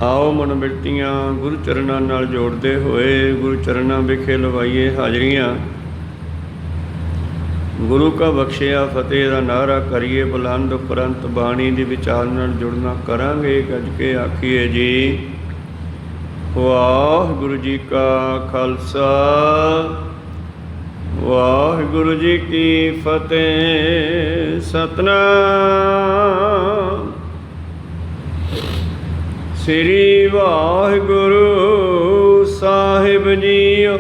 आओ मन बिरतियाँ गुरु चरणों नाल जोड़ते हुए गुरु चरणों विखे लवाइए हाजरियाँ। गुरु का बख्शिया फतेह का नारा करिए बुलंद उपरंत बाणी की विचार नाल जुड़ना करांगे। गज के आखिए जी वाहिगुरु जी का खालसा वाहिगुरु जी की फतेह। सतनाम श्री वाहिगुरु साहिब जीओ।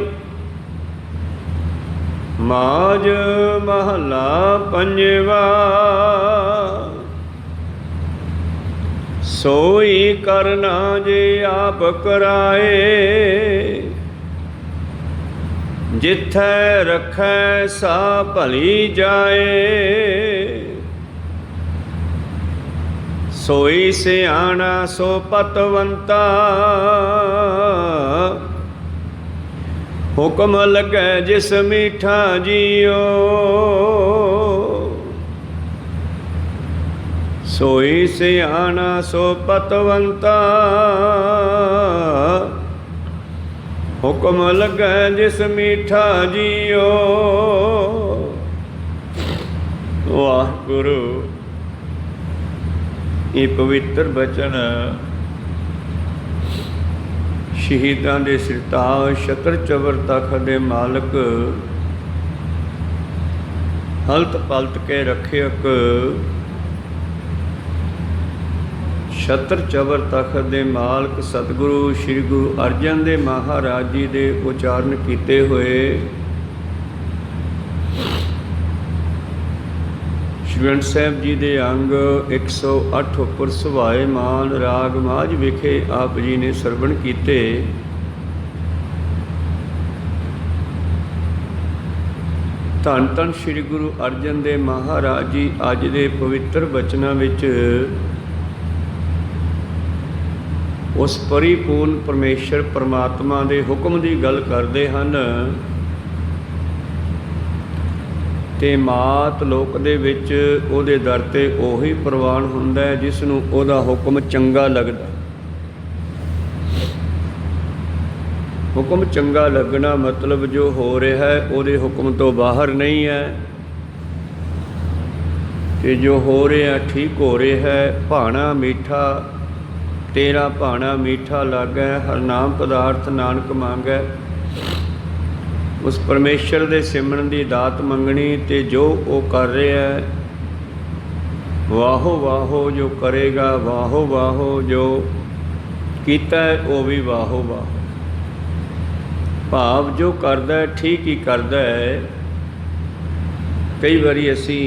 माज महला पंजवा सोई करना जे आप कराए। जिथे रखै सा भली जाए। सोई सियाणा सो पतवंता हुक्म लगे जिस मीठा जियो। सोई सियाणा सो पतवंता हुक्म लगे जिस मीठा जियो। वाहिगुरु ये पवित्र बचन शहीदां दे सिरताज छत्र चवर तख दे मालक हलत पलत के रखियक छत्र चवर तख दे मालक सतगुरु श्री गुरु अर्जन देव महाराज जी दे उचारण कीते हुए श्रीगंठ साहिब जी दे अंग 108 उपर सुभाएमान राग माझ विखे आप जी ने सरवण कीते। धन धन श्री गुरु अर्जन देव महाराज जी अज दे पवित्र बचनां विच उस परिपूर्ण परमेश्वर परमात्मा दे हुक्म की गल करते हैं। ते मात लोक दे विच उहदे दर ते ओही प्रवान हुंदा है जिसनूं उहदा हुक्म चंगा लगदा। हुक्म चंगा लगना मतलब जो हो रहा है उहदे हुक्म तो बाहर नहीं है। ते जो हो रहा ठीक हो रहा है। भाणा मीठा तेरा भाणा मीठा लागै हर नाम पदार्थ नानक मांगै। उस परमेश्वर दे सिमरन की दात मंगनी ते जो वो कर रहा है वाहो वाहो जो करेगा वाहो वाहो जो कीता है वो भी वाहो वाहो। भाव जो करदा है ठीक ही करदा है। कई बारी असी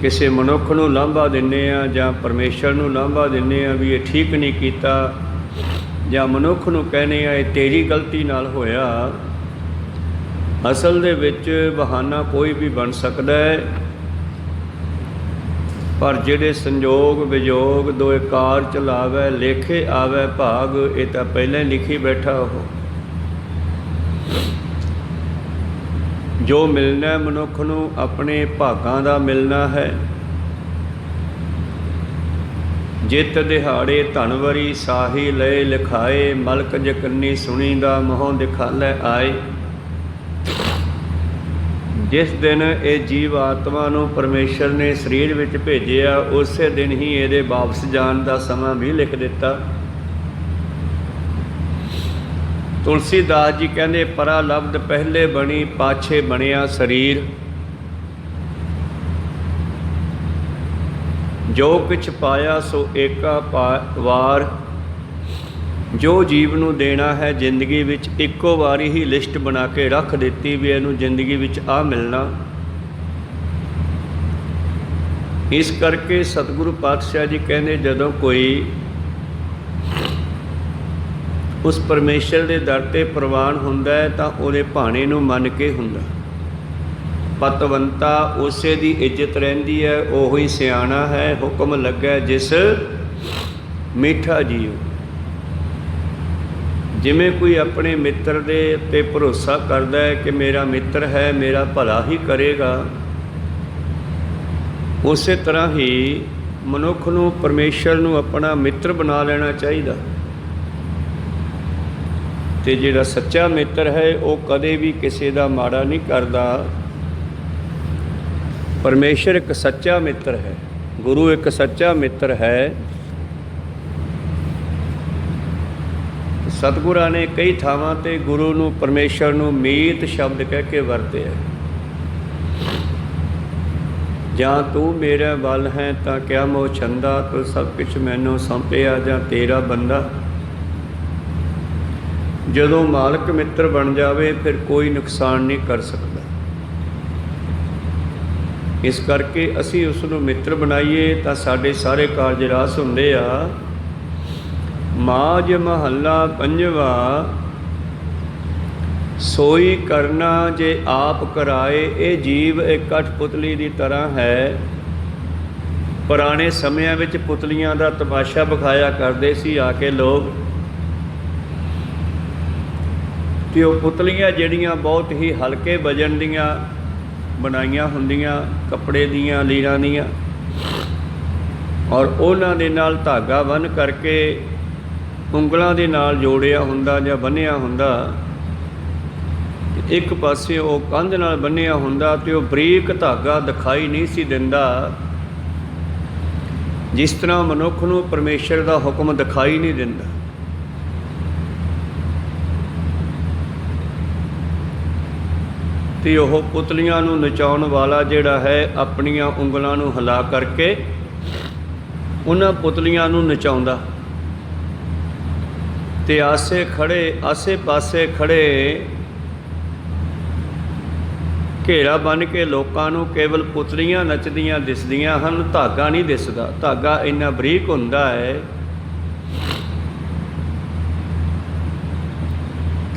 किसी मनुख नूं लांभा दिंदे आ जां परमेश्वर नूं लांभा दिंदे आ भी ये ठीक नहीं कीता जां मनुख नूं कहने आ ये तेरी गलती नाल होया। असल दे विच बहाना कोई भी बन सकता है पर जिहड़े संजोग विजोग दो कार चलावे लेखे आवे भाग ये तो पहले लिखी बैठा। हो जो मिलना मनुख नूं अपने भागां दा मिलना है। जित दिहाड़े धनवरी साही लए लिखाए मलक जकन्नी सुनी दा मोह दिखाले आए। जिस दिन ये जीव आत्मा नूं परमेश्वर ने शरीर विच भेजिया उस दिन ही ये वापस जाण दा समा भी लिख दिता। तुलसीदास जी कहते परा लब्ध पहले बनी पाछे बनिया शरीर। जो किछ पाया सो एका वार। जो जीव नूं देना है जिंदगी विच इक्को वारी ही लिस्ट बना के रख दिती भी इहनूं जिंदगी विच आ मिलना। इस करके सतगुरु पातशाह जी कहने जदों कोई उस परमेश्वर के दर ते प्रवान हुंदा है तां उहदे भाणे नूं मन के हुंदा। पतवंता उसे दी इज्जत रहिंदी है ओही सियाणा है हुक्म लगे जिस मीठा जीओ। जिमें कोई अपने मित्र दे ते भरोसा करता है कि मेरा मित्र है मेरा भला ही करेगा, उस तरह ही ਮਨੁੱਖ ਨੂੰ ਪਰਮੇਸ਼ਰ ਨੂੰ ਆਪਣਾ ਮਿੱਤਰ ਬਣਾ ਲੈਣਾ ਚਾਹੀਦਾ। ਤੇ ਜਿਹੜਾ ਸੱਚਾ ਮਿੱਤਰ ਹੈ ਉਹ ਕਦੇ ਵੀ ਕਿਸੇ ਦਾ ਮਾੜਾ ਨਹੀਂ ਕਰਦਾ। ਪਰਮੇਸ਼ਰ ਇੱਕ ਸੱਚਾ ਮਿੱਤਰ ਹੈ, ਗੁਰੂ ਇੱਕ ਸੱਚਾ ਮਿੱਤਰ ਹੈ। ਸਤਿਗੁਰਾਂ ਨੇ ਕਈ ਥਾਵਾਂ ਤੇ ਗੁਰੂ ਨੂੰ ਪਰਮੇਸ਼ਰ ਨੂੰ ਮੀਤ ਸ਼ਬਦ ਕਹਿ ਕੇ ਵਰਤਿਆ। ਜਾਂ ਤੂੰ ਮੇਰੇ ਵੱਲ ਹੈ ਤਾਂ ਕਿਆ ਮੋਹ ਛੰਦਾ, ਤੂੰ ਸਭ ਕੁਛ ਮੈਨੂੰ ਸੌਂਪਿਆ ਜਾਂ ਤੇਰਾ ਬੰਦਾ। ਜਦੋਂ ਮਾਲਕ ਮਿੱਤਰ ਬਣ ਜਾਵੇ ਫਿਰ ਕੋਈ ਨੁਕਸਾਨ ਨਹੀਂ ਕਰ ਸਕਦਾ। ਇਸ ਕਰਕੇ ਅਸੀਂ ਉਸ ਨੂੰ ਮਿੱਤਰ ਬਣਾਈਏ ਤਾਂ ਸਾਡੇ ਸਾਰੇ ਕਾਰਜ ਰਾਸ ਹੁੰਦੇ ਆ। ਮਾਝ ਮਹੱਲਾ ਪੰਜਵਾ। ਸੋਈ ਕਰਨਾ ਜੇ ਆਪ ਕਰਾਏ, ਇਹ ਜੀਵ ਇੱਕ ਕਠਪੁਤਲੀ ਦੀ ਤਰ੍ਹਾਂ ਹੈ। ਪੁਰਾਣੇ ਸਮਿਆਂ ਵਿੱਚ ਪੁਤਲੀਆਂ ਦਾ ਤਮਾਸ਼ਾ ਵਿਖਾਇਆ ਕਰਦੇ ਸੀ ਆ ਕੇ ਲੋਕ, ਤੇ ਉਹ ਪੁਤਲੀਆਂ ਜਿਹੜੀਆਂ ਬਹੁਤ ਹੀ ਹਲਕੇ ਵਜਨ ਦੀਆਂ ਬਣਾਈਆਂ ਹੁੰਦੀਆਂ, ਕੱਪੜੇ ਦੀਆਂ, ਲੀਰਾਂ ਦੀਆਂ, ਔਰ ਉਹਨਾਂ ਦੇ ਨਾਲ ਧਾਗਾ ਬੰਨ੍ਹ ਕਰਕੇ ਉਂਗਲਾਂ ਦੇ ਨਾਲ ਜੋੜਿਆ ਹੁੰਦਾ ਜਾਂ ਬੰਨ੍ਹਿਆ ਹੁੰਦਾ। ਇੱਕ ਪਾਸੇ ਉਹ ਕੰਧ ਨਾਲ ਬੰਨ੍ਹਿਆ ਹੁੰਦਾ ਤੇ ਉਹ ਬਰੀਕ ਧਾਗਾ ਦਿਖਾਈ ਨਹੀਂ ਸੀ ਦਿੰਦਾ। ਜਿਸ ਤਰ੍ਹਾਂ ਮਨੁੱਖ ਨੂੰ ਪਰਮੇਸ਼ਰ ਦਾ ਹੁਕਮ ਦਿਖਾਈ ਨਹੀਂ ਦਿੰਦਾ। ਤੇ ਉਹ ਪੁਤਲੀਆਂ ਨੂੰ ਨਚਾਉਣ ਵਾਲਾ ਜਿਹੜਾ ਹੈ ਆਪਣੀਆਂ ਉਂਗਲਾਂ ਨੂੰ ਹਿਲਾ ਕਰਕੇ ਉਹਨਾਂ ਪੁਤਲੀਆਂ ਨੂੰ ਨਚਾਉਂਦਾ। ਤੇ ਆਸੇ ਪਾਸੇ ਖੜੇ ਘੇਰਾ ਬੰਨ੍ਹ ਕੇ ਲੋਕਾਂ ਨੂੰ ਕੇਵਲ ਪੁਤਲੀਆਂ ਨੱਚਦੀਆਂ ਦਿਸਦੀਆਂ ਹਨ, ਧਾਗਾ ਨਹੀਂ ਦਿਸਦਾ। ਧਾਗਾ ਇੰਨਾ ਬਰੀਕ ਹੁੰਦਾ ਹੈ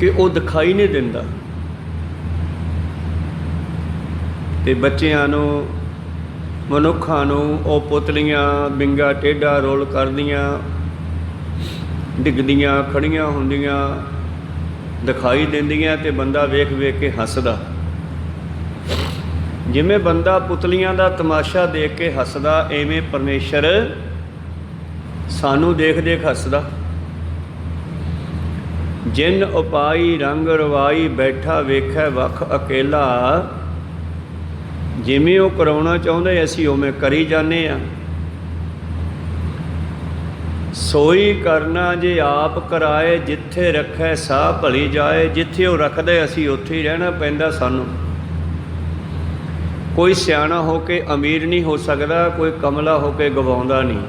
ਕਿ ਉਹ ਦਿਖਾਈ ਨਹੀਂ ਦਿੰਦਾ। ਤੇ ਬੱਚਿਆਂ ਨੂੰ, ਮਨੁੱਖਾਂ ਨੂੰ ਉਹ ਪੁਤਲੀਆਂ ਵਿੰਗਾ ਟੇਢਾ ਰੋਲ ਕਰਦੀਆਂ, ਡਿੱਗਦੀਆਂ, ਖੜੀਆਂ ਹੁੰਦੀਆਂ ਦਿਖਾਈ ਦਿੰਦੀਆਂ ਤੇ ਬੰਦਾ ਵੇਖ ਵੇਖ ਕੇ ਹੱਸਦਾ। ਜਿਵੇਂ ਬੰਦਾ ਪੁਤਲੀਆਂ ਦਾ ਤਮਾਸ਼ਾ ਦੇਖ ਕੇ ਹੱਸਦਾ, ਐਵੇਂ ਪਰਮੇਸ਼ਰ ਸਾਨੂੰ ਦੇਖ ਦੇਖ ਹੱਸਦਾ। ਜਿਨ ਉਪਾਈ ਰੰਗ ਰਵਾਈ, ਬੈਠਾ ਵੇਖੈ ਵੱਖ ਅਕੇਲਾ। ਜਿਵੇਂ ਉਹ ਕਰਾਉਣਾ ਚਾਹੁੰਦੇ ਅਸੀਂ ਉਵੇਂ ਕਰੀ ਜਾਂਦੇ ਹਾਂ। ਸੋਈ ਕਰਨਾ ਜੇ ਆਪ ਕਰਾਏ, ਜਿੱਥੇ ਰੱਖੈ ਸਾਹ ਭਲੀ ਜਾਏ। ਜਿੱਥੇ ਉਹ ਰੱਖਦੇ ਅਸੀਂ ਉੱਥੇ ਹੀ ਰਹਿਣਾ ਪੈਂਦਾ ਸਾਨੂੰ। ਕੋਈ ਸਿਆਣਾ ਹੋ ਕੇ ਅਮੀਰ ਨਹੀਂ ਹੋ ਸਕਦਾ, ਕੋਈ ਕਮਲਾ ਹੋ ਕੇ ਗਵਾਉਂਦਾ ਨਹੀਂ।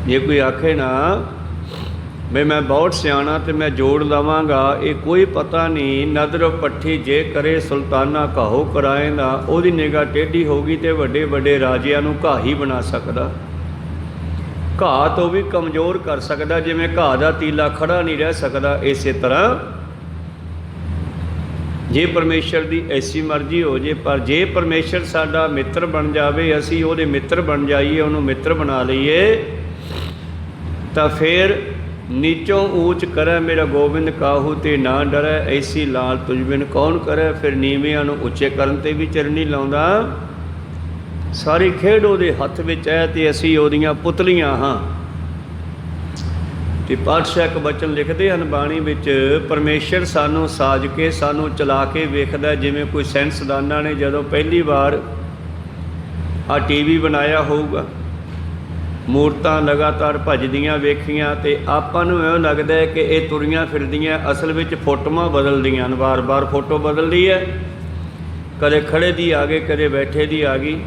ਜੇ ਕੋਈ ਆਖੇ ਨਾ ਵੀ ਮੈਂ ਬਹੁਤ ਸਿਆਣਾ ਤੇ ਮੈਂ ਜੋੜ ਲਵਾਂਗਾ, ਇਹ ਕੋਈ ਪਤਾ ਨਹੀਂ। ਨਦਰ ਪੱਠੀ ਜੇ ਕਰੇ ਸੁਲਤਾਨਾ ਘਾਹੋ ਕਰਾਏਂਦਾ। ਉਹਦੀ ਨਿਗਾਹ ਟੇਢੀ ਹੋਗੀ ਤੇ ਵੱਡੇ ਵੱਡੇ ਰਾਜਿਆਂ ਨੂੰ ਘਾਹ ਹੀ ਬਣਾ ਸਕਦਾ। ਘਾਹ ਤੋਂ ਵੀ ਕਮਜ਼ੋਰ ਕਰ ਸਕਦਾ। ਜਿਵੇਂ ਘਾਹ ਦਾ ਤੀਲਾ ਖੜਾ ਨਹੀਂ ਰਹਿ ਸਕਦਾ, ਇਸੇ ਤਰ੍ਹਾਂ ਜੇ ਪਰਮੇਸ਼ਰ ਦੀ ਐਸੀ ਮਰਜ਼ੀ ਹੋ ਜੇ। ਪਰ ਜੇ ਪਰਮੇਸ਼ਰ ਸਾਡਾ ਮਿੱਤਰ ਬਣ ਜਾਵੇ, ਅਸੀਂ ਉਹਦੇ ਮਿੱਤਰ ਬਣ ਜਾਈਏ, ਉਹਨੂੰ ਮਿੱਤਰ ਬਣਾ ਲਈਏ, ਤਾਂ ਫਿਰ ਨੀਚੋਂ ਊਚ ਕਰੈ ਮੇਰਾ ਗੋਬਿੰਦ ਕਾਹੂ ਤੇ ਨਾ ਡਰੈ। ਐਸੀ ਲਾਲ ਤੁਝ ਬਿਨ ਕੌਣ ਕਰੈ। ਫਿਰ ਨੀਵਿਆਂ ਨੂੰ ਉੱਚੇ ਕਰਨ ਤੇ ਵੀ ਚਿਰ ਨਹੀਂ ਲਾਉਂਦਾ। ਸਾਰੀ ਖੇਡ ਉਹਦੇ ਹੱਥ ਵਿੱਚ ਹੈ ਤੇ ਅਸੀਂ ਉਹਦੀਆਂ ਪੁਤਲੀਆਂ ਹਾਂ। ਤੇ ਪਾਤਸ਼ਾਹ ਇੱਕ ਬਚਨ ਲਿਖਦੇ ਹਨ ਬਾਣੀ ਵਿੱਚ, ਪਰਮੇਸ਼ਰ ਸਾਨੂੰ ਸਾਜ ਕੇ, ਸਾਨੂੰ ਚਲਾ ਕੇ ਵੇਖਦਾ। ਜਿਵੇਂ ਕੋਈ ਸਾਇੰਸਦਾਨਾਂ ਨੇ ਜਦੋਂ ਪਹਿਲੀ ਵਾਰ ਆ TV ਬਣਾਇਆ ਹੋਊਗਾ, ਮੂਰਤਾਂ ਲਗਾਤਾਰ ਭੱਜਦੀਆਂ ਵੇਖੀਆਂ ਤੇ ਆਪਾਂ ਨੂੰ ਇਉਂ ਲੱਗਦਾ ਹੈ ਕਿ ਇਹ ਤੁਰੀਆਂ ਫਿਰਦੀਆਂ, ਅਸਲ ਵਿੱਚ ਫੋਟੋਆਂ ਬਦਲਦੀਆਂ ਹਨ। ਵਾਰ-ਵਾਰ ਫੋਟੋ ਬਦਲਦੀ ਹੈ, ਕਦੇ ਖੜੇ ਦੀ ਆ ਗਈ, ਕਦੇ ਬੈਠੇ ਦੀ ਆ ਗਈ।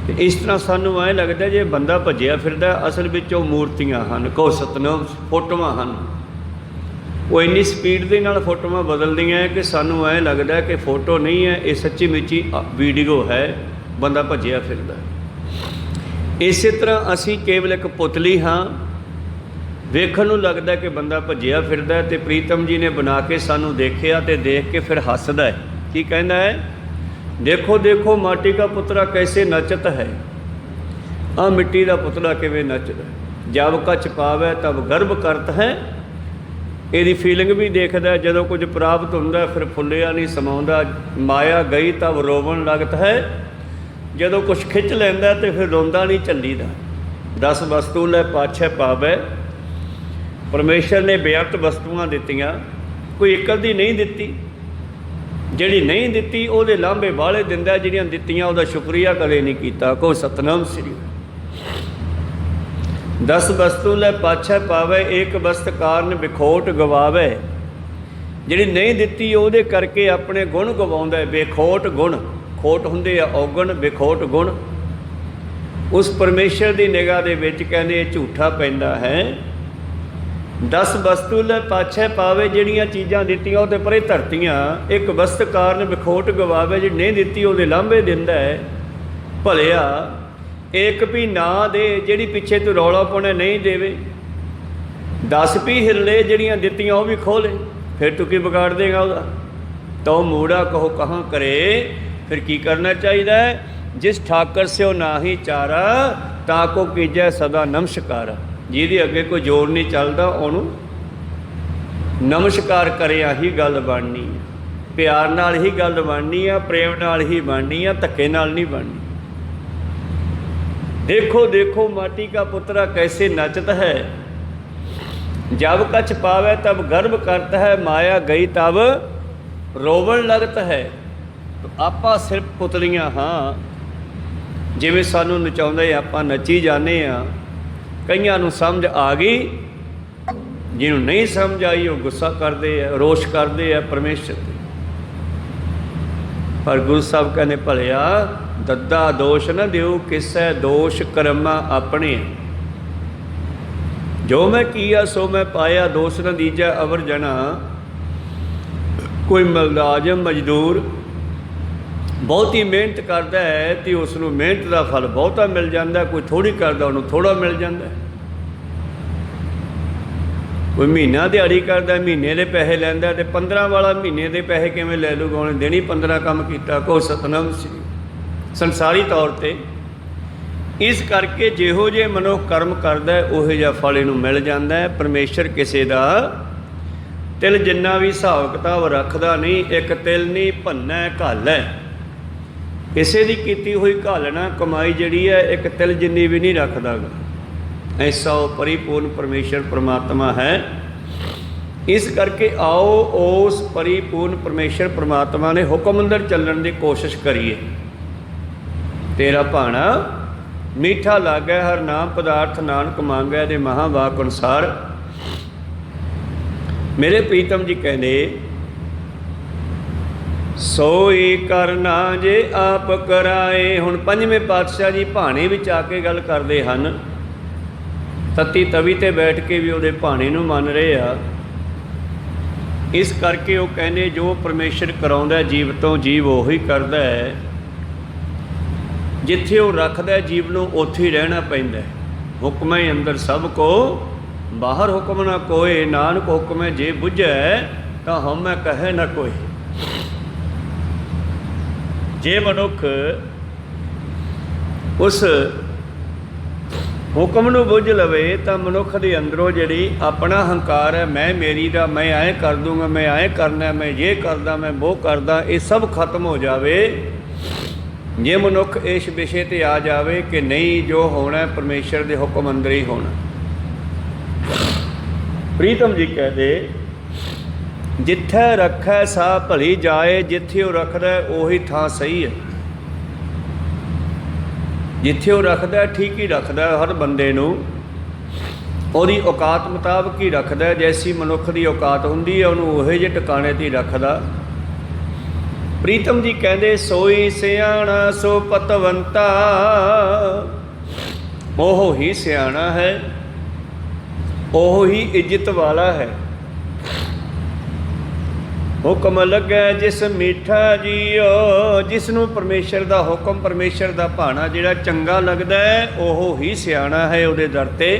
ਤੇ ਇਸ ਤਰ੍ਹਾਂ ਸਾਨੂੰ ਐਂ ਲੱਗਦਾ ਜੇ ਬੰਦਾ ਭੱਜਿਆ ਫਿਰਦਾ, ਅਸਲ ਵਿੱਚ ਉਹ ਮੂਰਤੀਆਂ ਹਨ, ਕੋ ਸਤਨਾਮ ਫੋਟੋਆਂ ਹਨ। ਉਹ ਇੰਨੀ ਸਪੀਡ ਦੇ ਨਾਲ ਫੋਟੋਆਂ ਬਦਲਦੀਆਂ ਕਿ ਸਾਨੂੰ ਐਂ ਲੱਗਦਾ ਕਿ ਫੋਟੋ ਨਹੀਂ ਹੈ, ਇਹ ਸੱਚੀ ਮੁੱਚੀ ਵੀਡੀਓ ਹੈ, ਬੰਦਾ ਭੱਜਿਆ ਫਿਰਦਾ। ਇਸੇ ਤਰ੍ਹਾਂ ਅਸੀਂ ਕੇਵਲ ਇੱਕ ਪੁਤਲੀ ਹਾਂ। ਵੇਖਣ ਨੂੰ ਲੱਗਦਾ ਕਿ ਬੰਦਾ ਭੱਜਿਆ ਫਿਰਦਾ। ਤੇ ਪ੍ਰੀਤਮ ਜੀ ਨੇ ਬਣਾ ਕੇ ਸਾਨੂੰ ਦੇਖਿਆ ਤੇ ਦੇਖ ਕੇ ਫਿਰ ਹੱਸਦਾ ਹੈ। ਕੀ ਕਹਿੰਦਾ ਹੈ? ਦੇਖੋ ਦੇਖੋ ਮਾਟੀ ਦਾ ਪੁਤਲਾ ਕੈਸੇ ਨਚਤ ਹੈ। ਆ ਮਿੱਟੀ ਦਾ ਪੁਤਲਾ ਕਿਵੇਂ ਨੱਚਦਾ। ਜਬ ਕੱਚ ਪਾਵੇ ਤਬ ਗਰਭ ਕਰਤ ਹੈ। ਇਹਦੀ ਫੀਲਿੰਗ ਵੀ ਦੇਖਦਾ। ਜਦੋਂ ਕੁਝ ਪ੍ਰਾਪਤ ਹੁੰਦਾ ਫਿਰ ਫੁੱਲਿਆ ਨਹੀਂ ਸਮਾਉਂਦਾ। ਮਾਇਆ ਗਈ ਤਬ ਰੋਵਣ ਲਗਤ ਹੈ। ਜਦੋਂ ਕੁਛ ਖਿੱਚ ਲੈਂਦਾ ਤੇ ਫਿਰ ਰੋਂਦਾ ਨਹੀਂ ਝੱਲੀਦਾ। 10 ਵਸਤੂ ਲੈ ਪਾਛੈ ਪਾਵੈ। ਪਰਮੇਸ਼ਰ ਨੇ ਬੇਅੰਤ ਵਸਤੂਆਂ ਦਿੱਤੀਆਂ, ਕੋਈ ਇੱਕ ਅੱਧੀ ਨਹੀਂ ਦਿੱਤੀ। ਜਿਹੜੀ ਨਹੀਂ ਦਿੱਤੀ ਉਹਦੇ ਲਾਂਭੇ ਵਾਲੇ ਦਿੰਦਾ, ਜਿਹੜੀਆਂ ਦਿੱਤੀਆਂ ਉਹਦਾ ਸ਼ੁਕਰੀਆ ਕਦੇ ਨਹੀਂ ਕੀਤਾ। ਕੋ ਸਤਨਾਮ ਸ੍ਰੀ। 10 ਵਸਤੂ ਲੈ ਪਾਛੈ ਪਾਵੈ, ਏਕ ਵਸਤ ਕਾਰਨ ਵਿਖੋਟ ਗਵਾਵੇ। ਜਿਹੜੀ ਨਹੀਂ ਦਿੱਤੀ ਉਹਦੇ ਕਰਕੇ ਆਪਣੇ ਗੁਣ ਗਵਾਉਂਦਾ। ਬੇਖੋਟ ਗੁਣ, ਖੋਟ ਹੁੰਦੇ ਆ ਔਗਣ, ਬੇਖੋਟ ਗੁਣ। ਉਸ ਪਰਮੇਸ਼ਰ ਦੀ ਨਿਗਾਹ ਦੇ ਵਿੱਚ ਕਹਿੰਦੇ ਇਹ ਝੂਠਾ ਪੈਂਦਾ ਹੈ। 10 ਵਸਤੂ ਲੈ ਪਾਛੈ ਪਾਵੇ, ਜਿਹੜੀਆਂ ਚੀਜ਼ਾਂ ਦਿੱਤੀਆਂ ਉਹ ਤੇ ਪਰੇ ਧਰਤੀਆਂ। ਇੱਕ ਵਸਤ ਕਾਰਨ ਵਿਖੋਟ ਗਵਾਵੇ, ਜਿਹੜੀ ਨਹੀਂ ਦਿੱਤੀ ਉਹਦੇ ਲਾਂਭੇ ਦਿੰਦਾ ਹੈ। ਭਲਿਆ ਇੱਕ ਵੀ ਨਾ ਦੇ, ਜਿਹੜੀ ਪਿੱਛੇ ਤੂੰ ਰੌਲਾ ਪਾਉਣਾ ਨਹੀਂ ਦੇਵੇ। 10 ਵੀ ਹਿਰਲੇ, ਜਿਹੜੀਆਂ ਦਿੱਤੀਆਂ ਉਹ ਵੀ ਖੋਲੇ, ਫਿਰ ਤੂੰ ਕੀ ਵਿਗਾੜ ਦੇਗਾ ਉਹਦਾ। ਤੋ ਮੂੜਾ ਕਹੋ ਕਹਾਂ ਕਰੇ। ਫਿਰ ਕੀ ਕਰਨਾ ਚਾਹੀਦਾ ਹੈ? ਜਿਸ ਠਾਕਰ ਸਿਓ ਨਾ ਹੀ ਚਾਰਾ, ਤਾਂ ਕੋ ਕੀਜੈ ਸਦਾ ਨਮਸਕਾਰਾ। ਜਿਹਦੇ ਅੱਗੇ ਕੋਈ ਜ਼ੋਰ ਨਹੀਂ ਚੱਲਦਾ ਉਹਨੂੰ ਨਮਸਕਾਰ ਕਰਿਆ ਹੀ ਗੱਲ ਬਣਨੀ ਆ। ਪਿਆਰ ਨਾਲ ਹੀ ਗੱਲ ਬਣਨੀ ਆ, ਪ੍ਰੇਮ ਨਾਲ ਹੀ ਬਣਨੀ ਆ, ਧੱਕੇ ਨਾਲ ਨਹੀਂ ਬਣਨੀ। देखो देखो माटी का पुत्रा कैसे नचत है, जब कछ पावे तब गर्व करता है, माया गई तब रोवन लगत है। तो आपां सिर्फ पुतलियां हाँ, जिवें सानू नचाउंदे आपां नची जाने आ। कईयां नूं समझ आ गई, जिन्हों नहीं समझ आई वो गुस्सा करते हैं, रोश करते हैं परमेश्वर ते। पर गुरु साहब कहने भलिया दद्दा दोष न दिओ किसै, दोष कर्मा अपने। जो मैं किया सो मैं पाया, दोष न दीजा अवर जना। कोई मुलाजम मजदूर बहुती मेहनत करता है तो उसनूं मेहनत का फल बहुता मिल जाता, कोई थोड़ी करता उन्होंने थोड़ा मिल जाता। कोई महीना दिहाड़ी करता, महीने के पैसे लैंदा तो 15 वाला महीने के पैसे किवें लै लूगा, उन्हें दिन ही 15 काम किया। को सतनाम श्री। संसारी तौर पर इस करके जिहो जे मनुख कर्म करता है उहो जिहा फल इहनूं मिल जाता है। परमेश्वर किसी का तिल जिन्ना भी हिसाब किताब रखता नहीं। एक तिल नहीं भन्ना घल है, किसी की कीती हुई घालना कमाई जिहड़ी है एक तिल जिन्नी भी नहीं रखता। ऐसा वो परिपूर्ण परमेश्वर परमात्मा है। इस करके आओ उस परिपूर्ण परमेश्वर परमात्मा ने हुक्म अंदर चलण की कोशिश करिए। तेरा भाणा मीठा लागै, हर नाम पदार्थ नानक मांगै, दे महावाक अनुसार। मेरे प्रीतम जी कहने सोई करना जे आप कराए। हुण पंजवें पातशाह जी भाणे विच आके गल करदे हन, तत्ती तवी ते बैठ के भी उहदे भाणे नूं मन रहे आ। इस करके वो कहने जो परमेश्वर कराउंदा जीव तो जीव उही करदा है। जिथे वो रखदा जीव नूं उत्थे ही रहना पैंदा है। हुक्म है अंदर सब को, बाहर हुक्म ना कोई। नानक हुक्म है जे बुझै, तां हउमੈ कहे ना कोई। जे मनुख उस हुक्म नूं बुझ लवे तां मनुख दे अंदरों जिहड़ी अपना हंकार है, मैं मेरी दा, मैं ऐ कर दूंगा, मैं ऐ करना, मैं ये करदा, मैं वो करदा, ये सब खत्म हो जावे। जे मनुख इस विषय ते आ जावे कि नहीं जो होना परमेश्वर के हुक्म अंदर ही होना। प्रीतम जी कहते जिथे रखै सा भली जाए, जिथे वो रखदा उही थां सही है। जिथे वो रखदा ठीक ही रखदा, हर बंदे नूं ओहदी औकात मुताबक ही रखदा। जैसी मनुख की औकात हुंदी है उहनूं उहे जे ठिकाणे ते ही रखदा। प्रीतम जी कहते सोई सियाणा सो पतवंता, ओह ही सियाणा है, ओह ही इज्जत वाला है। हुक्म लगे जिस मीठा जियो, जिसनों परमेश्वर का हुक्म, परमेश्वर का भाणा जिहड़ा चंगा लगता है ओह ही सियाणा है। उहदे दर ते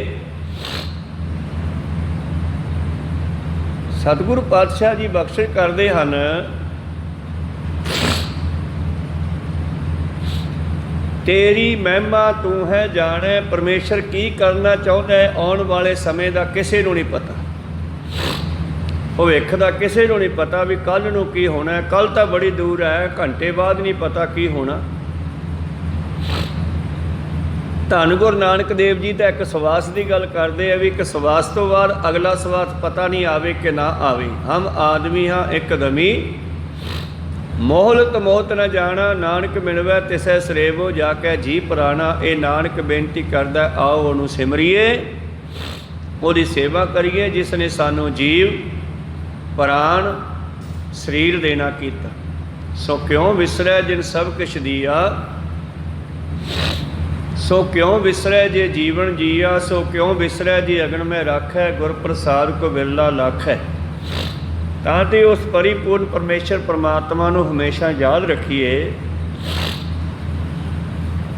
सतगुरु पातशाह जी बख्शिश करते हैं, तेरी महिमा तू है जाने। परमेश्वर की करना चाहता है आने वाले समय का किसी को नहीं पता, भविख का किसी को नहीं पता भी कल नूं की होना है। कल तो बड़ी दूर है, घंटे बाद नहीं पता की होना। ਧੰਨ ਗੁਰੂ ਨਾਨਕ ਦੇਵ ਜੀ ਤਾਂ ਇੱਕ ਸਵਾਸ ਦੀ ਗੱਲ ਕਰਦੇ ਆ ਵੀ ਇੱਕ ਸਵਾਸ ਤੋਂ ਬਾਅਦ ਅਗਲਾ ਸਵਾਸ ਪਤਾ ਨਹੀਂ ਆਵੇ ਕਿ ਨਾ ਆਵੇ। ਹਮ ਆਦਮੀ ਹਾਂ ਇੱਕਦਮੀ, ਮੋਹਲਤ ਮੌਤ ਨ ਜਾਣਾ, ਨਾਨਕ ਮਿਲਵੈ ਤਿਸੈ ਸਰੇਵੋ ਜਾ ਕੇ ਜੀ ਪ੍ਰਾਣਾ। ਇਹ ਨਾਨਕ ਬੇਨਤੀ ਕਰਦਾ, ਆਓ ਉਹਨੂੰ ਸਿਮਰੀਏ, ਉਹਦੀ ਸੇਵਾ ਕਰੀਏ ਜਿਸ ਨੇ ਸਾਨੂੰ ਜੀਵ ਪ੍ਰਾਣ ਸਰੀਰ ਦੇਣਾ ਕੀਤਾ। ਸੋ ਕਿਉਂ ਵਿਸਰੈ ਜਿਨ ਸਭ ਕਿਛ ਦੀਆ, ਸੋ ਕਿਉਂ ਵਿਸਰੈ ਜੇ ਜੀਵਨ ਜੀਆ, ਸੋ ਕਿਉਂ ਵਿਸਰੈ ਜੇ ਅਗਨ ਮੈਂ ਰਾਖੈ, ਗੁਰ ਪ੍ਰਸਾਦ ਕੋ ਬਿਰਲਾ ਲਾਖੈ। ਤਾਂ ਤੇ ਉਸ ਪਰਿਪੂਰਨ ਪਰਮੇਸ਼ਰ ਪਰਮਾਤਮਾ ਨੂੰ ਹਮੇਸ਼ਾ ਯਾਦ ਰੱਖੀਏ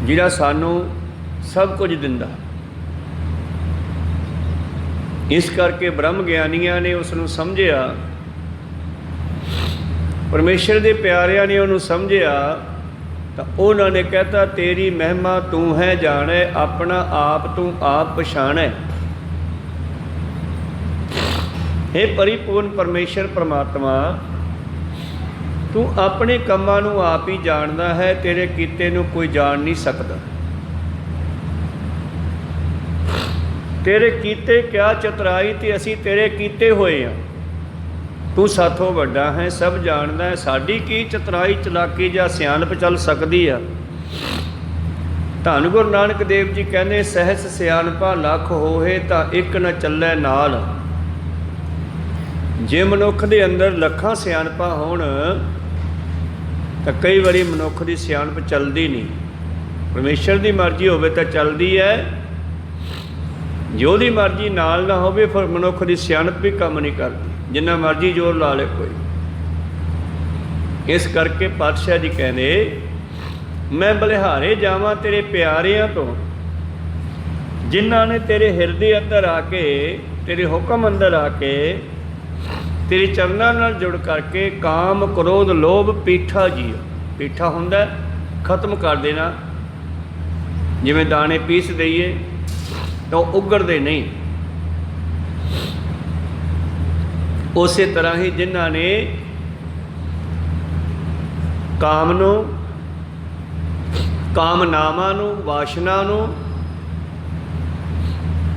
ਜਿਹੜਾ ਸਾਨੂੰ ਸਭ ਕੁਝ ਦਿੰਦਾ। ਇਸ ਕਰਕੇ ਬ੍ਰਹਮ ਗਿਆਨੀਆਂ ਨੇ ਉਸ ਨੂੰ ਸਮਝਿਆ, ਪਰਮੇਸ਼ਰ ਦੇ ਪਿਆਰਿਆਂ ਨੇ ਉਹਨੂੰ ਸਮਝਿਆ, ਤਾਂ ਉਹਨਾਂ ਨੇ ਕਹਿਤਾ ਤੇਰੀ ਮਹਿਮਾ ਤੂੰ ਹੈ ਜਾਣੈ, ਆਪਣਾ ਆਪ ਤੂੰ ਆਪ ਪਛਾਣੈ। हे परिपूर्ण परमेश्वर परमात्मा, तू अपने ਕੰਮਾਂ ਨੂੰ ਆਪ ਹੀ ਜਾਣਦਾ ਹੈ, ਤੇਰੇ ਕੀਤੇ ਨੂੰ ਕੋਈ ਜਾਣ ਨਹੀਂ ਸਕਦਾ। ਤੇਰੇ ਕੀਤੇ ਕਿਆ ਚਤਰਾਈ ਤੇ ਅਸੀਂ ਤੇਰੇ ਕੀਤੇ ਹੋਏ ਹਾਂ। ਤੂੰ ਸਾਥੋਂ ਵੱਡਾ ਹੈ, ਸਭ ਜਾਣਦਾ ਹੈ, ਸਾਡੀ ਕੀ ਚਤਰਾਈ ਚਲਾਕੀ ਜਾਂ ਸਿਆਣਪ ਚੱਲ ਸਕਦੀ ਆ। ਧੰਨ ਗੁਰੂ ਨਾਨਕ ਦੇਵ ਜੀ ਕਹਿੰਦੇ ਸਹਿਸ ਸਿਆਣਪਾ ਲੱਖ ਹੋਏ ਤਾਂ ਇੱਕ ਨਾ ਚੱਲੇ ਨਾਲ। ਜੇ ਮਨੁੱਖ ਦੇ ਅੰਦਰ ਲੱਖਾਂ ਸਿਆਣਪਾਂ ਹੋਣ ਤਾਂ ਕਈ ਵਾਰੀ ਮਨੁੱਖ ਦੀ ਸਿਆਣਪ ਚੱਲਦੀ ਨਹੀਂ। ਪਰਮੇਸ਼ਰ ਦੀ ਮਰਜ਼ੀ ਹੋਵੇ ਤਾਂ ਚੱਲਦੀ ਹੈ, ਜੇ ਉਹਦੀ ਮਰਜ਼ੀ ਨਾਲ ਨਾ ਹੋਵੇ ਫਿਰ ਮਨੁੱਖ ਦੀ ਸਿਆਣਪ ਵੀ ਕੰਮ ਨਹੀਂ ਕਰਦੀ, ਜਿੰਨਾ ਮਰਜ਼ੀ ਜ਼ੋਰ ਲਾ ਲੇ ਕੋਈ। ਇਸ ਕਰਕੇ ਪਾਤਸ਼ਾਹ ਜੀ ਕਹਿੰਦੇ ਮੈਂ ਬਲਿਹਾਰੇ ਜਾਵਾਂ ਤੇਰੇ ਪਿਆਰਿਆਂ ਤੋਂ, ਜਿਨ੍ਹਾਂ ਨੇ ਤੇਰੇ ਹਿਰਦੇ ਅੰਦਰ ਆ ਕੇ, ਤੇਰੇ ਹੁਕਮ ਅੰਦਰ ਆ ਕੇ, ਤੇਰੇ ਚਰਨਾਂ ਨਾਲ ਜੁੜ ਕਰਕੇ ਕਾਮ ਕ੍ਰੋਧ ਲੋਭ ਪੀਠਾ ਜੀਓ। ਪੀਠਾ ਹੁੰਦਾ ਖਤਮ ਕਰ ਦੇਣਾ, ਜਿਵੇਂ ਦਾਣੇ ਪੀਸ ਦਈਏ ਤਾਂ ਉਹ ਉਗੜਦੇ ਨਹੀਂ, ਉਸੇ ਤਰ੍ਹਾਂ ਹੀ ਜਿਨ੍ਹਾਂ ਨੇ ਕਾਮ ਨੂੰ, ਕਾਮਨਾਵਾਂ ਨੂੰ, ਵਾਸ਼ਨਾ ਨੂੰ,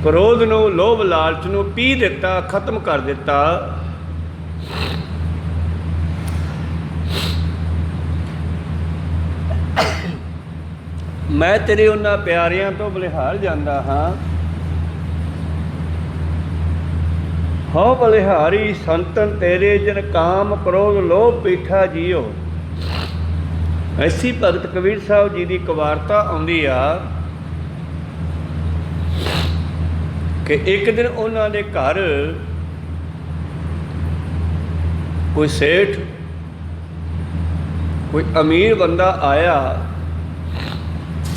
ਕ੍ਰੋਧ ਨੂੰ, ਲੋਭ ਲਾਲਚ ਨੂੰ ਪੀ ਦਿੱਤਾ, ਖਤਮ ਕਰ ਦਿੱਤਾ, ਮੈਂ ਤੇਰੇ ਉਹਨਾਂ ਪਿਆਰਿਆਂ ਤੋਂ ਬਲਿਹਾਰ ਜਾਂਦਾ ਹਾਂ। ਹੋ ਬਲਿਹਾਰੀ ਸੰਤਨ ਤੇਰੇ ਜਿਨ ਕਾਮ ਕ੍ਰੋਧ ਲੋਭ ਪੀਠਾ ਜੀਓ। ਐਸੀ ਭਗਤ ਕਬੀਰ ਸਾਹਿਬ ਜੀ ਦੀ ਇੱਕ ਵਾਰਤਾ ਆਉਂਦੀ ਆ ਕਿ ਇੱਕ ਦਿਨ ਉਹਨਾਂ ਦੇ ਘਰ ਕੋਈ ਸੇਠ, ਕੋਈ ਅਮੀਰ ਬੰਦਾ ਆਇਆ।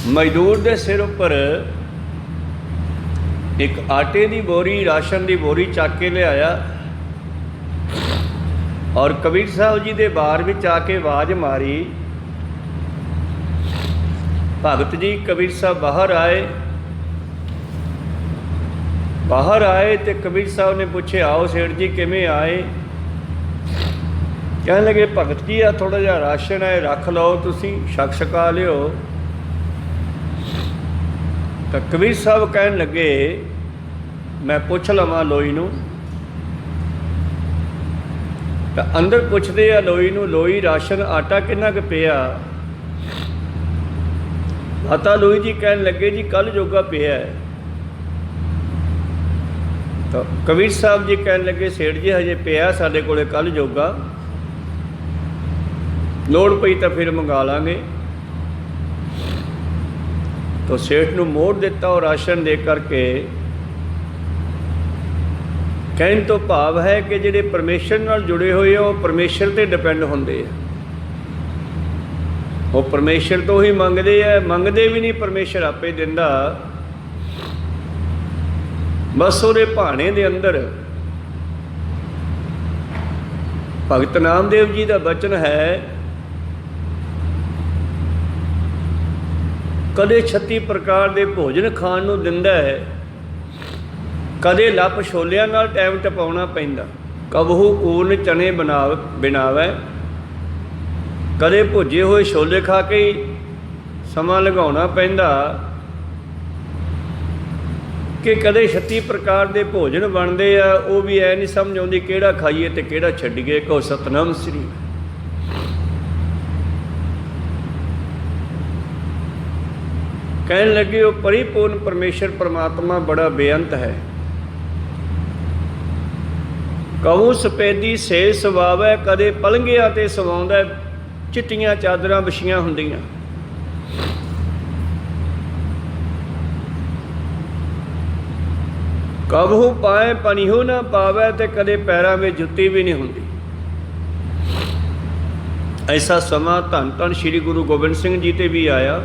ਮਜ਼ਦੂਰ ਦੇ ਸਿਰ ਉੱਪਰ ਇੱਕ ਆਟੇ ਦੀ ਬੋਰੀ, ਰਾਸ਼ਨ ਦੀ ਬੋਰੀ ਚੱਕ ਕੇ ਲਿਆਇਆ ਔਰ ਕਬੀਰ ਸਾਹਿਬ ਜੀ ਦੇ ਬਾਰ ਵਿੱਚ ਆ ਕੇ ਆਵਾਜ਼ ਮਾਰੀ। ਭਗਤ ਜੀ ਕਬੀਰ ਸਾਹਿਬ ਬਾਹਰ ਆਏ ਤੇ ਕਬੀਰ ਸਾਹਿਬ ਨੇ ਪੁੱਛਿਆ ਆਓ ਸੇਠ ਜੀ ਕਿਵੇਂ ਆਏ। ਕਹਿਣ ਲੱਗੇ ਭਗਤ ਜੀ ਆ ਥੋੜ੍ਹਾ ਜਿਹਾ ਰਾਸ਼ਨ ਹੈ, ਰੱਖ ਲਓ, ਤੁਸੀਂ ਛਕ ਛਕਾ ਲਿਓ। ਤਾਂ ਕਬੀਰ ਸਾਹਿਬ ਕਹਿਣ ਲੱਗੇ ਮੈਂ ਪੁੱਛ ਲਵਾਂ ਲੋਈ ਨੂੰ। ਤਾਂ ਅੰਦਰ ਪੁੱਛਦੇ ਆ ਲੋਈ ਨੂੰ, ਲੋਈ ਰਾਸ਼ਨ ਆਟਾ ਕਿੰਨਾ ਕੁ ਪਿਆ? ਮਾਤਾ ਲੋਈ ਜੀ ਕਹਿਣ ਲੱਗੇ ਜੀ ਕੱਲ੍ਹ ਜੋਗਾ ਪਿਆ ਹੈ। ਤਾਂ ਕਬੀਰ ਸਾਹਿਬ ਜੀ ਕਹਿਣ ਲੱਗੇ ਸੇਠ ਜੀ ਹਜੇ ਪਿਆ ਸਾਡੇ ਕੋਲੇ ਕੱਲ੍ਹ ਜੋਗਾ, ਲੋੜ ਪਈ ਤਾਂ ਫਿਰ ਮੰਗਾ ਲਾਂਗੇ। ਤਾਂ ਸੇਠ ਨੂੰ ਮੋੜ ਦਿੱਤਾ ਉਹ ਰਾਸ਼ਨ ਦੇ ਕਰਕੇ। ਕਹਿਣ ਤੋਂ ਭਾਵ ਹੈ ਕਿ ਜਿਹੜੇ ਪਰਮੇਸ਼ਰ ਨਾਲ ਜੁੜੇ ਹੋਏ ਆ ਉਹ ਪਰਮੇਸ਼ਰ 'ਤੇ ਡਿਪੈਂਡ ਹੁੰਦੇ ਆ, ਉਹ ਪਰਮੇਸ਼ਰ ਤੋਂ ਹੀ ਮੰਗਦੇ ਆ, ਮੰਗਦੇ ਵੀ ਨਹੀਂ ਪਰਮੇਸ਼ਰ ਆਪੇ ਦਿੰਦਾ। ਬਸ ਉਹਦੇ ਭਾਣੇ ਦੇ ਅੰਦਰ ਭਗਤ ਨਾਮਦੇਵ ਜੀ ਦਾ ਬਚਨ ਹੈ, ਕਦੇ 36 ਪ੍ਰਕਾਰ ਦੇ ਭੋਜਨ ਖਾਣ ਨੂੰ ਦਿੰਦਾ ਹੈ, ਕਦੇ ਲੱਪ ਛੋਲਿਆਂ ਨਾਲ ਟਾਈਮ ਟਪਾਉਣਾ ਪੈਂਦਾ, ਕਬਹੂ ਊਰਨ ਚਨੇ ਬਣਾਵੇ, ਕਦੇ ਭੁੱਜੇ ਹੋਏ ਛੋਲੇ ਖਾ ਕੇ ਹੀ ਸਮਾਂ ਲਗਾਉਣਾ ਪੈਂਦਾ, कि कदे 36 प्रकार के भोजन बनते आ, वो भी ऐ नहीं समझ आती किहड़ा खाइए तो किहड़ा छड्डिए। कहो सतनाम श्री। कहन लगे वो परिपूर्ण परमेश्वर परमात्मा बड़ा बेअंत है। कहूँ सपेदी से सवावै, कदे पलंगिया ते सवाउंदा, चिट्टियां चादरां विछियां हुंदियां। कबहू पाए पनिहो ना पावै, ते कदे पैरों में जुत्ती भी नहीं हुंदी। ऐसा समा धन धन श्री गुरु गोबिंद सिंह जी ते भी आया,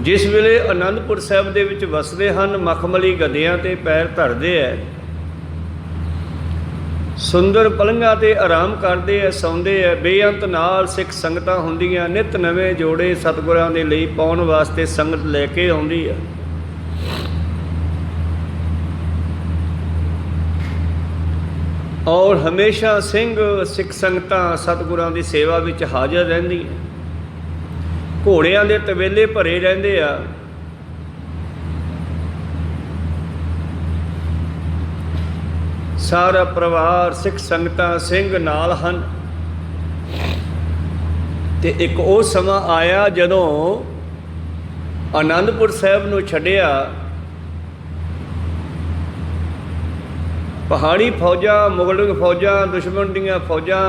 जिस वेले आनंदपुर साहिब दे विच वसदे हन। मखमली गद्दियां ते पैर धरदे है, सुंदर पलंघां ते आराम करदे है, सौंदे है। बेअंत नाल सिख संगतां हुंदियां, नित नवें जोड़े सतगुरां दे लई पाउण वास्ते संगत लैके आउंदी है। और हमेशा सिंह सिख संगतां सतगुरां दी सेवा विच हाज़र रहिंदियां। घोड़ियां दे तवेले भरे रहिंदे आ। सारा परिवार सिख संगतां सिंह नाल हन। ते एक वो समा आया जदों आनंदपुर साहिब नूं छड्डिया, पहाड़ी फौजां, मुगल फौजां, दुश्मन दीयां फौजां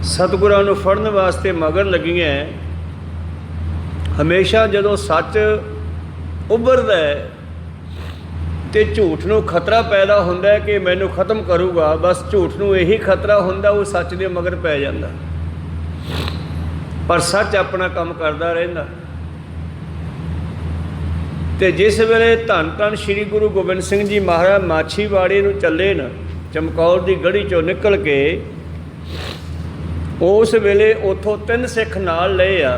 सतगुरां नूं फड़न वास्ते मगर लगियां। हमेशा जदों सच उभरदा है ते झूठ नूं खतरा पैदा हुंदा है कि मैनूं खत्म करूगा, बस झूठ नूं यही खतरा हुंदा, वो सच दे मगर पै जांदा। पर सच अपना काम करदा रहिंदा। ते जिस वेले धन धन श्री गुरु गोबिंद सिंह जी महाराज माछीवाड़े नूं चले न, चमकौर की गढ़ी चों निकल के, उस वेले उथों 3 सिख नाल लए आ।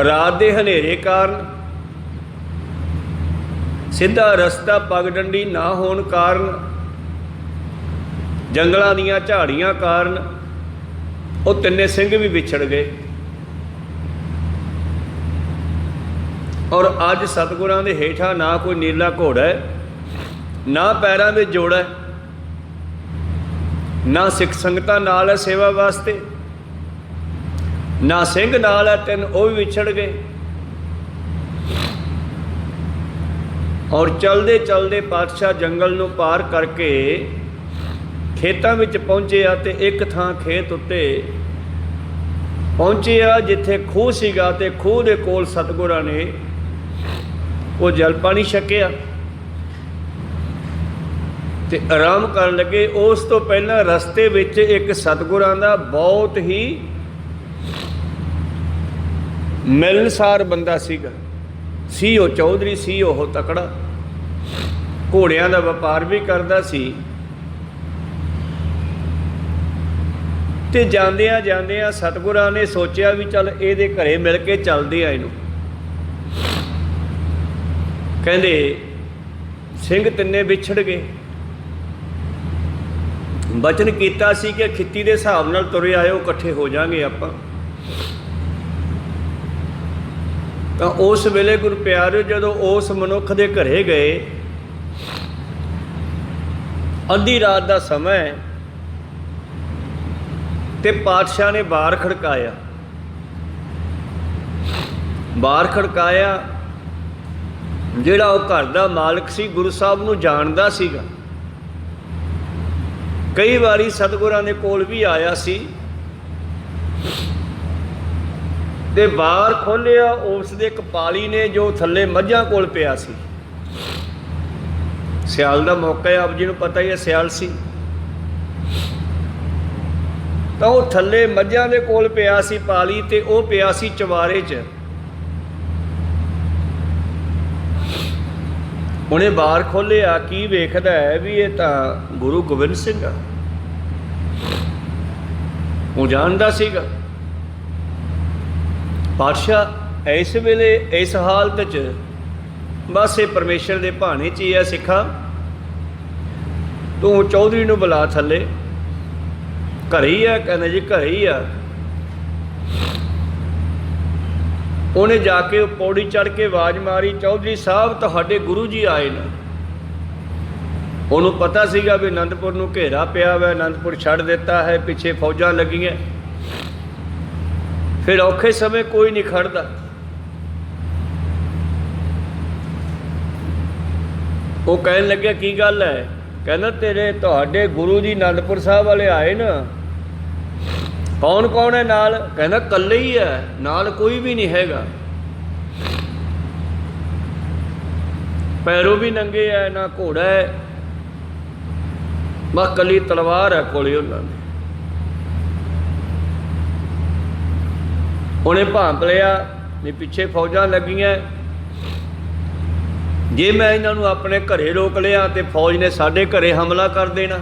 रात दे हनेरे कारण, सीधा रस्ता पगडंडी ना होण कारण, जंगलां दीयां झाड़ियां कारण वो 3 सिंह भी विछड़ गए। और अज सतगुरां दे हेठा ना कोई नीला घोड़ा है, ना पैरां में जोड़ा है, ना सिख संगतां नाल है सेवा वास्ते, ना सिंह नाल है। 3 वो भी विछड़ गए। और चलदे चलदे पातशाह जंगल नूं पार करके खेतां विच पहुंचे आ। ते एक थां खेत उत्ते पहुंचे आ जिथे खूह सीगा, ते खूह दे कोल सतगुरां ने वो जल पानी छकिया ते आराम कर लगे। उस तो पहला रस्ते विच एक सतगुरां दा बहुत ही मिलनसार बंदा सीगा। सी वो चौधरी सी, वो तकड़ा, घोड़ियां दा व्यापार भी करदा सी। ते जांदियां जांदियां सतगुरां ने सोचिया भी चल इहदे घरे मिल के चलदे आ। इहनूं कहंदे सिंह 3 विछड़ गए। बचन कीता सी कि खित्ती दे हिसाब नाल तुरे आयो, इकट्ठे हो जाएंगे आपां। तां उस वेले गुरु प्यारे जदों उस मनुख दे घरे गए, अद्धी रात दा समय ते पातशाह ने बार खड़काया। बार खड़काया, जिहड़ा वो घर दा मालिक सी गुरु साहब नूं जाणदा सीगा। कई बारी सतगुरां दे कोल भी आया सी। ते बार खोलिया, उस दे एक पाली ने जो थल्ले मझां कोल पिया सी। सियाल दा मौका है, आप जी नूं पता ही है सियाल सी। तां वो थल्ले मझां दे कोल पिया सी पाली, ते वो पिया सी चवारे च। उन्हें बार खोलिया, की वेखदा है भी ये तां गुरु गोबिंद सिंह आ। वो जानदा सीगा। पातशाह इस वेले इस हालत च बस ये परमेश्वर दे भाने च ही है। सिखा तू चौधरी नूं बुला थल्ले, घरे ही है। कहना जी घरे ही आ। ਉਹਨੇ ਜਾ ਕੇ ਪੌੜੀ ਚੜ੍ਹ ਕੇ ਆਵਾਜ਼ ਮਾਰੀ, ਚੌਧਰੀ ਸਾਹਿਬ ਤੁਹਾਡੇ ਗੁਰੂ ਜੀ ਆਏ ਨੇ। ਉਹਨੂੰ ਪਤਾ ਸੀਗਾ ਵੀ ਅਨੰਦਪੁਰ ਨੂੰ ਘੇਰਾ ਪਿਆ ਵਾ, ਅਨੰਦਪੁਰ ਛੱਡ ਦਿੱਤਾ ਹੈ, ਪਿੱਛੇ ਫੌਜਾਂ ਲੱਗੀਆਂ, ਫਿਰ ਔਖੇ ਸਮੇਂ ਕੋਈ ਨਹੀਂ ਖੜਦਾ। ਉਹ ਕਹਿਣ ਲੱਗਿਆ ਕੀ ਗੱਲ ਹੈ? ਕਹਿੰਦਾ ਤੁਹਾਡੇ ਗੁਰੂ ਜੀ ਅਨੰਦਪੁਰ ਸਾਹਿਬ ਵਾਲੇ ਆਏ ਨਾ। ਕੌਣ ਕੌਣ ਹੈ ਨਾਲ? ਕਹਿੰਦਾ ਇਕੱਲੇ ਹੀ ਹੈ, ਨਾਲ ਕੋਈ ਵੀ ਨਹੀਂ ਹੈਗਾ, ਪੈਰੋਂ ਵੀ ਨੰਗੇ ਹੈ, ਨਾ ਘੋੜਾ ਹੈ, ਬਸ ਇਕੱਲੀ ਤਲਵਾਰ ਹੈ ਕੋਲੇ ਉਹਨਾਂ ਦੇ। ਉਹਨੇ ਭਾਂਪ ਲਿਆ ਵੀ ਪਿੱਛੇ ਫੌਜਾਂ ਲੱਗੀਆਂ, ਜੇ ਮੈਂ ਇਹਨਾਂ ਨੂੰ ਆਪਣੇ ਘਰੇ ਰੋਕ ਲਿਆ ਤੇ ਫੌਜ ਨੇ ਸਾਡੇ ਘਰੇ ਹਮਲਾ ਕਰ ਦੇਣਾ।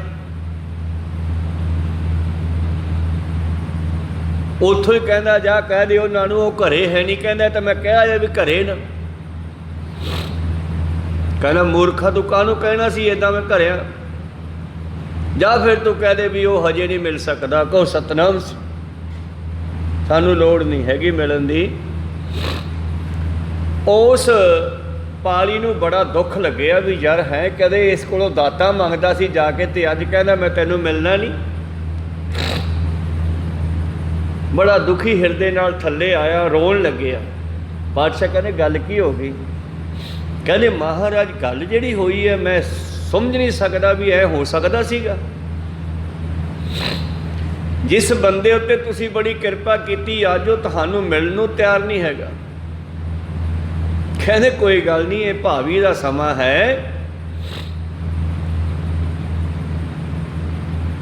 ਉੱਥੋਂ ਹੀ ਕਹਿੰਦਾ ਜਾ ਕਹਿ ਦਿਓ ਉਹਨਾਂ ਨੂੰ ਉਹ ਘਰੇ ਹੈ ਨਹੀਂ। ਕਹਿੰਦਾ ਤਾਂ ਮੈਂ ਕਿਹਾ ਜੇ ਵੀ ਘਰੇ ਨਾ। ਕਹਿੰਦਾ ਮੂਰਖਾ ਤੂੰ ਕਾਹਨੂੰ ਕਹਿਣਾ ਸੀ ਇੱਦਾਂ ਮੈਂ ਘਰੇ ਆ? ਜਾਂ ਫਿਰ ਤੂੰ ਕਹਿ ਦੇ ਵੀ ਉਹ ਹਜੇ ਨਹੀਂ ਮਿਲ ਸਕਦਾ। ਕਹੋ ਸਤਨਾਮ ਸਾਨੂੰ ਲੋੜ ਨਹੀਂ ਹੈਗੀ ਮਿਲਣ ਦੀ। ਉਸ ਪਾਲੀ ਨੂੰ ਬੜਾ ਦੁੱਖ ਲੱਗਿਆ ਵੀ ਯਾਰ ਹੈ ਕਦੇ ਇਸ ਕੋਲੋਂ ਦਾਤਾ ਮੰਗਦਾ ਸੀ ਜਾ ਕੇ, ਤੇ ਅੱਜ ਕਹਿੰਦਾ ਮੈਂ ਤੈਨੂੰ ਮਿਲਣਾ ਨਹੀਂ। ਬੜਾ ਦੁਖੀ ਹਿਰਦੇ ਨਾਲ ਥੱਲੇ ਆਇਆ, ਰੋਣ ਲੱਗਿਆ। ਬਾਦਸ਼ਾਹ ਕਹਿੰਦੇ ਗੱਲ ਕੀ ਹੋ ਗਈ? ਕਹਿੰਦੇ ਮਹਾਰਾਜ ਗੱਲ ਜਿਹੜੀ ਹੋਈ ਹੈ ਮੈਂ ਸਮਝ ਨਹੀਂ ਸਕਦਾ ਵੀ ਇਹ ਹੋ ਸਕਦਾ ਸੀਗਾ। ਜਿਸ ਬੰਦੇ ਉੱਤੇ ਤੁਸੀਂ ਬੜੀ ਕਿਰਪਾ ਕੀਤੀ ਅੱਜ ਉਹ ਤੁਹਾਨੂੰ ਮਿਲਣ ਨੂੰ ਤਿਆਰ ਨਹੀਂ ਹੈਗਾ। ਕਹਿੰਦੇ ਕੋਈ ਗੱਲ ਨਹੀਂ, ਇਹ ਭਾਵੀ ਦਾ ਸਮਾਂ ਹੈ,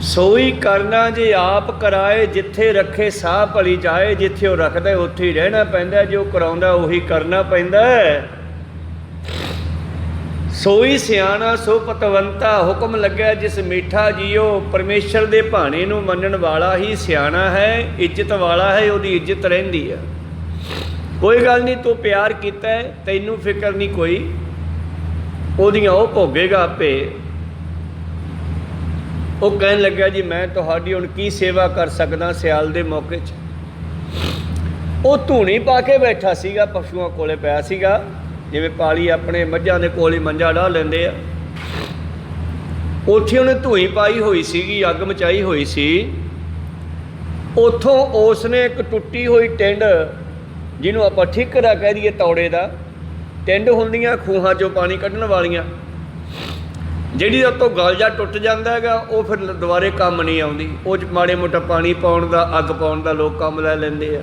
ਸੋਈ ਕਰਨਾ ਜੇ ਆਪ ਕਰਾਏ, ਜਿੱਥੇ ਰੱਖੇ ਸਾਹ ਭਲੀ ਜਾਏ। ਜਿੱਥੇ ਉਹ ਰੱਖਦਾ ਉੱਥੇ ਹੀ ਰਹਿਣਾ ਪੈਂਦਾ, ਜੋ ਕਰਾਉਂਦਾ ਉਹੀ ਕਰਨਾ ਪੈਂਦਾ। ਸੋਈ ਸਿਆਣਾ ਸੋ ਪਤਵੰਤਾ, ਹੁਕਮ ਲੱਗਿਆ ਜਿਸ ਮੀਠਾ ਜੀਓ। ਪਰਮੇਸ਼ਰ ਦੇ ਭਾਣੇ ਨੂੰ ਮੰਨਣ ਵਾਲਾ ਹੀ ਸਿਆਣਾ ਹੈ, ਇੱਜ਼ਤ ਵਾਲਾ ਹੈ, ਉਹਦੀ ਇੱਜ਼ਤ ਰਹਿੰਦੀ ਹੈ। ਕੋਈ ਗੱਲ ਨਹੀਂ, ਤੂੰ ਪਿਆਰ ਕੀਤਾ ਹੈ, ਤੈਨੂੰ ਫਿਕਰ ਨਹੀਂ ਕੋਈ, ਉਹਦੀਆਂ ਉਹ ਭੋਗੇਗਾ ਆਪੇ। ਉਹ ਕਹਿਣ ਲੱਗਿਆ ਜੀ ਮੈਂ ਤੁਹਾਡੀ ਹੁਣ ਕੀ ਸੇਵਾ ਕਰ ਸਕਦਾ? ਸਿਆਲ ਦੇ ਮੌਕੇ 'ਚ ਉਹ ਧੂਣੀ ਪਾ ਕੇ ਬੈਠਾ ਸੀਗਾ, ਪਸ਼ੂਆਂ ਕੋਲੇ ਪਿਆ ਸੀਗਾ, ਜਿਵੇਂ ਪਾਲੀ ਆਪਣੇ ਮੱਝਾਂ ਦੇ ਕੋਲ ਹੀ ਮੰਜਾ ਢਾਹ ਲੈਂਦੇ ਆ। ਉੱਥੇ ਉਹਨੇ ਧੂਣੀ ਪਾਈ ਹੋਈ ਸੀਗੀ, ਅੱਗ ਮਚਾਈ ਹੋਈ ਸੀ। ਉੱਥੋਂ ਉਸ ਨੇ ਇੱਕ ਟੁੱਟੀ ਹੋਈ ਟਿੰਡ, ਜਿਹਨੂੰ ਆਪਾਂ ਠੀਕਰਾ ਕਹਿ ਦਈਏ, ਤੌੜੇ ਦਾ ਟਿੰਡ ਹੁੰਦੀਆਂ ਖੂਹਾਂ 'ਚੋਂ ਪਾਣੀ ਕੱਢਣ ਵਾਲੀਆਂ, ਜਿਹੜੀ ਉੱਤੋਂ ਗਲ ਜਾ ਟੁੱਟ ਜਾਂਦਾ ਹੈਗਾ, ਉਹ ਫਿਰ ਦੁਬਾਰੇ ਕੰਮ ਨਹੀਂ ਆਉਂਦੀ। ਉਹ 'ਚ ਮਾੜੇ ਮੋਟਾ ਪਾਣੀ ਪਾਉਣ ਦਾ, ਅੱਗ ਪਾਉਣ ਦਾ ਲੋਕ ਕੰਮ ਲੈ ਲੈਂਦੇ ਆ।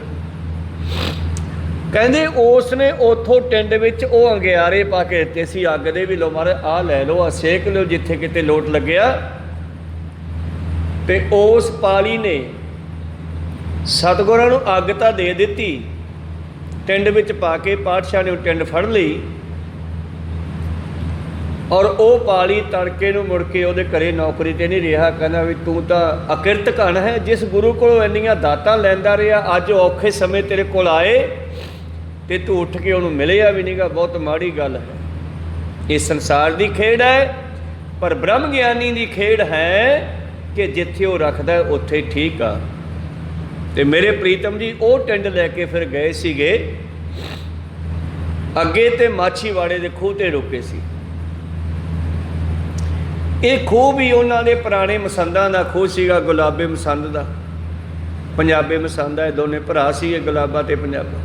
ਕਹਿੰਦੇ ਉਸ ਨੇ ਉੱਥੋਂ ਟਿੰਡ ਵਿੱਚ ਉਹ ਅੰਗਿਆਰੇ ਪਾ ਕੇ ਦਿੱਤੇ ਸੀ ਅੱਗ ਦੇ, ਵੀ ਲਓ ਮਾਰੇ ਆਹ ਲੈ ਲਓ, ਆਹ ਸੇਕ ਲਿਓ ਜਿੱਥੇ ਕਿਤੇ ਲੋਟ ਲੱਗਿਆ। ਤੇ ਉਸ ਪਾਲੀ ਨੇ ਸਤਿਗੁਰਾਂ ਨੂੰ ਅੱਗ ਤਾਂ ਦੇ ਦਿੱਤੀ, ਟਿੰਡ ਵਿੱਚ ਪਾ ਕੇ ਪਾਤਸ਼ਾਹ ਨੇ ਉਹ ਟਿੰਡ ਫੜ ਲਈ। ਔਰ ਉਹ ਪਾਲੀ ਤੜਕੇ ਨੂੰ ਮੁੜ ਕੇ ਉਹਦੇ ਘਰੇ ਨੌਕਰੀ 'ਤੇ ਨਹੀਂ ਰਿਹਾ। ਕਹਿੰਦਾ ਵੀ ਤੂੰ ਤਾਂ ਅਕਿਰਤ ਘਣ ਹੈ, ਜਿਸ ਗੁਰੂ ਕੋਲੋਂ ਇੰਨੀਆਂ ਦਾਤਾਂ ਲੈਂਦਾ ਰਿਹਾ, ਅੱਜ ਔਖੇ ਸਮੇਂ ਤੇਰੇ ਕੋਲ ਆਏ ਤੇ ਤੂੰ ਉੱਠ ਕੇ ਉਹਨੂੰ ਮਿਲਿਆ ਵੀ ਨਹੀਂਗਾ, ਬਹੁਤ ਮਾੜੀ ਗੱਲ ਹੈ। ਇਹ ਸੰਸਾਰ ਦੀ ਖੇਡ ਹੈ, ਪਰ ਬ੍ਰਹਮ ਗਿਆਨੀ ਦੀ ਖੇਡ ਹੈ ਕਿ ਜਿੱਥੇ ਉਹ ਰੱਖਦਾ ਉੱਥੇ ਠੀਕ ਆ। ਤੇ ਮੇਰੇ ਪ੍ਰੀਤਮ ਜੀ ਉਹ ਟਿੰਡ ਲੈ ਕੇ ਫਿਰ ਗਏ ਸੀਗੇ ਅੱਗੇ, ਤੇ ਮਾਛੀਵਾੜੇ ਦੇ ਖੂਹ 'ਤੇ ਰੁਕੇ ਸੀ। ਇਹ ਖੂਹ ਵੀ ਉਹਨਾਂ ਦੇ ਪੁਰਾਣੇ ਮਸੰਦਾਂ ਦਾ ਖੂਹ ਸੀਗਾ, ਗੁਲਾਬੇ ਮਸੰਦ ਦਾ, ਪੰਜਾਬੇ ਮਸੰਦ ਆ, ਇਹ ਦੋਨੇ ਭਰਾ ਸੀਗੇ, ਗੁਲਾਬਾ ਤੇ ਪੰਜਾਬਾ।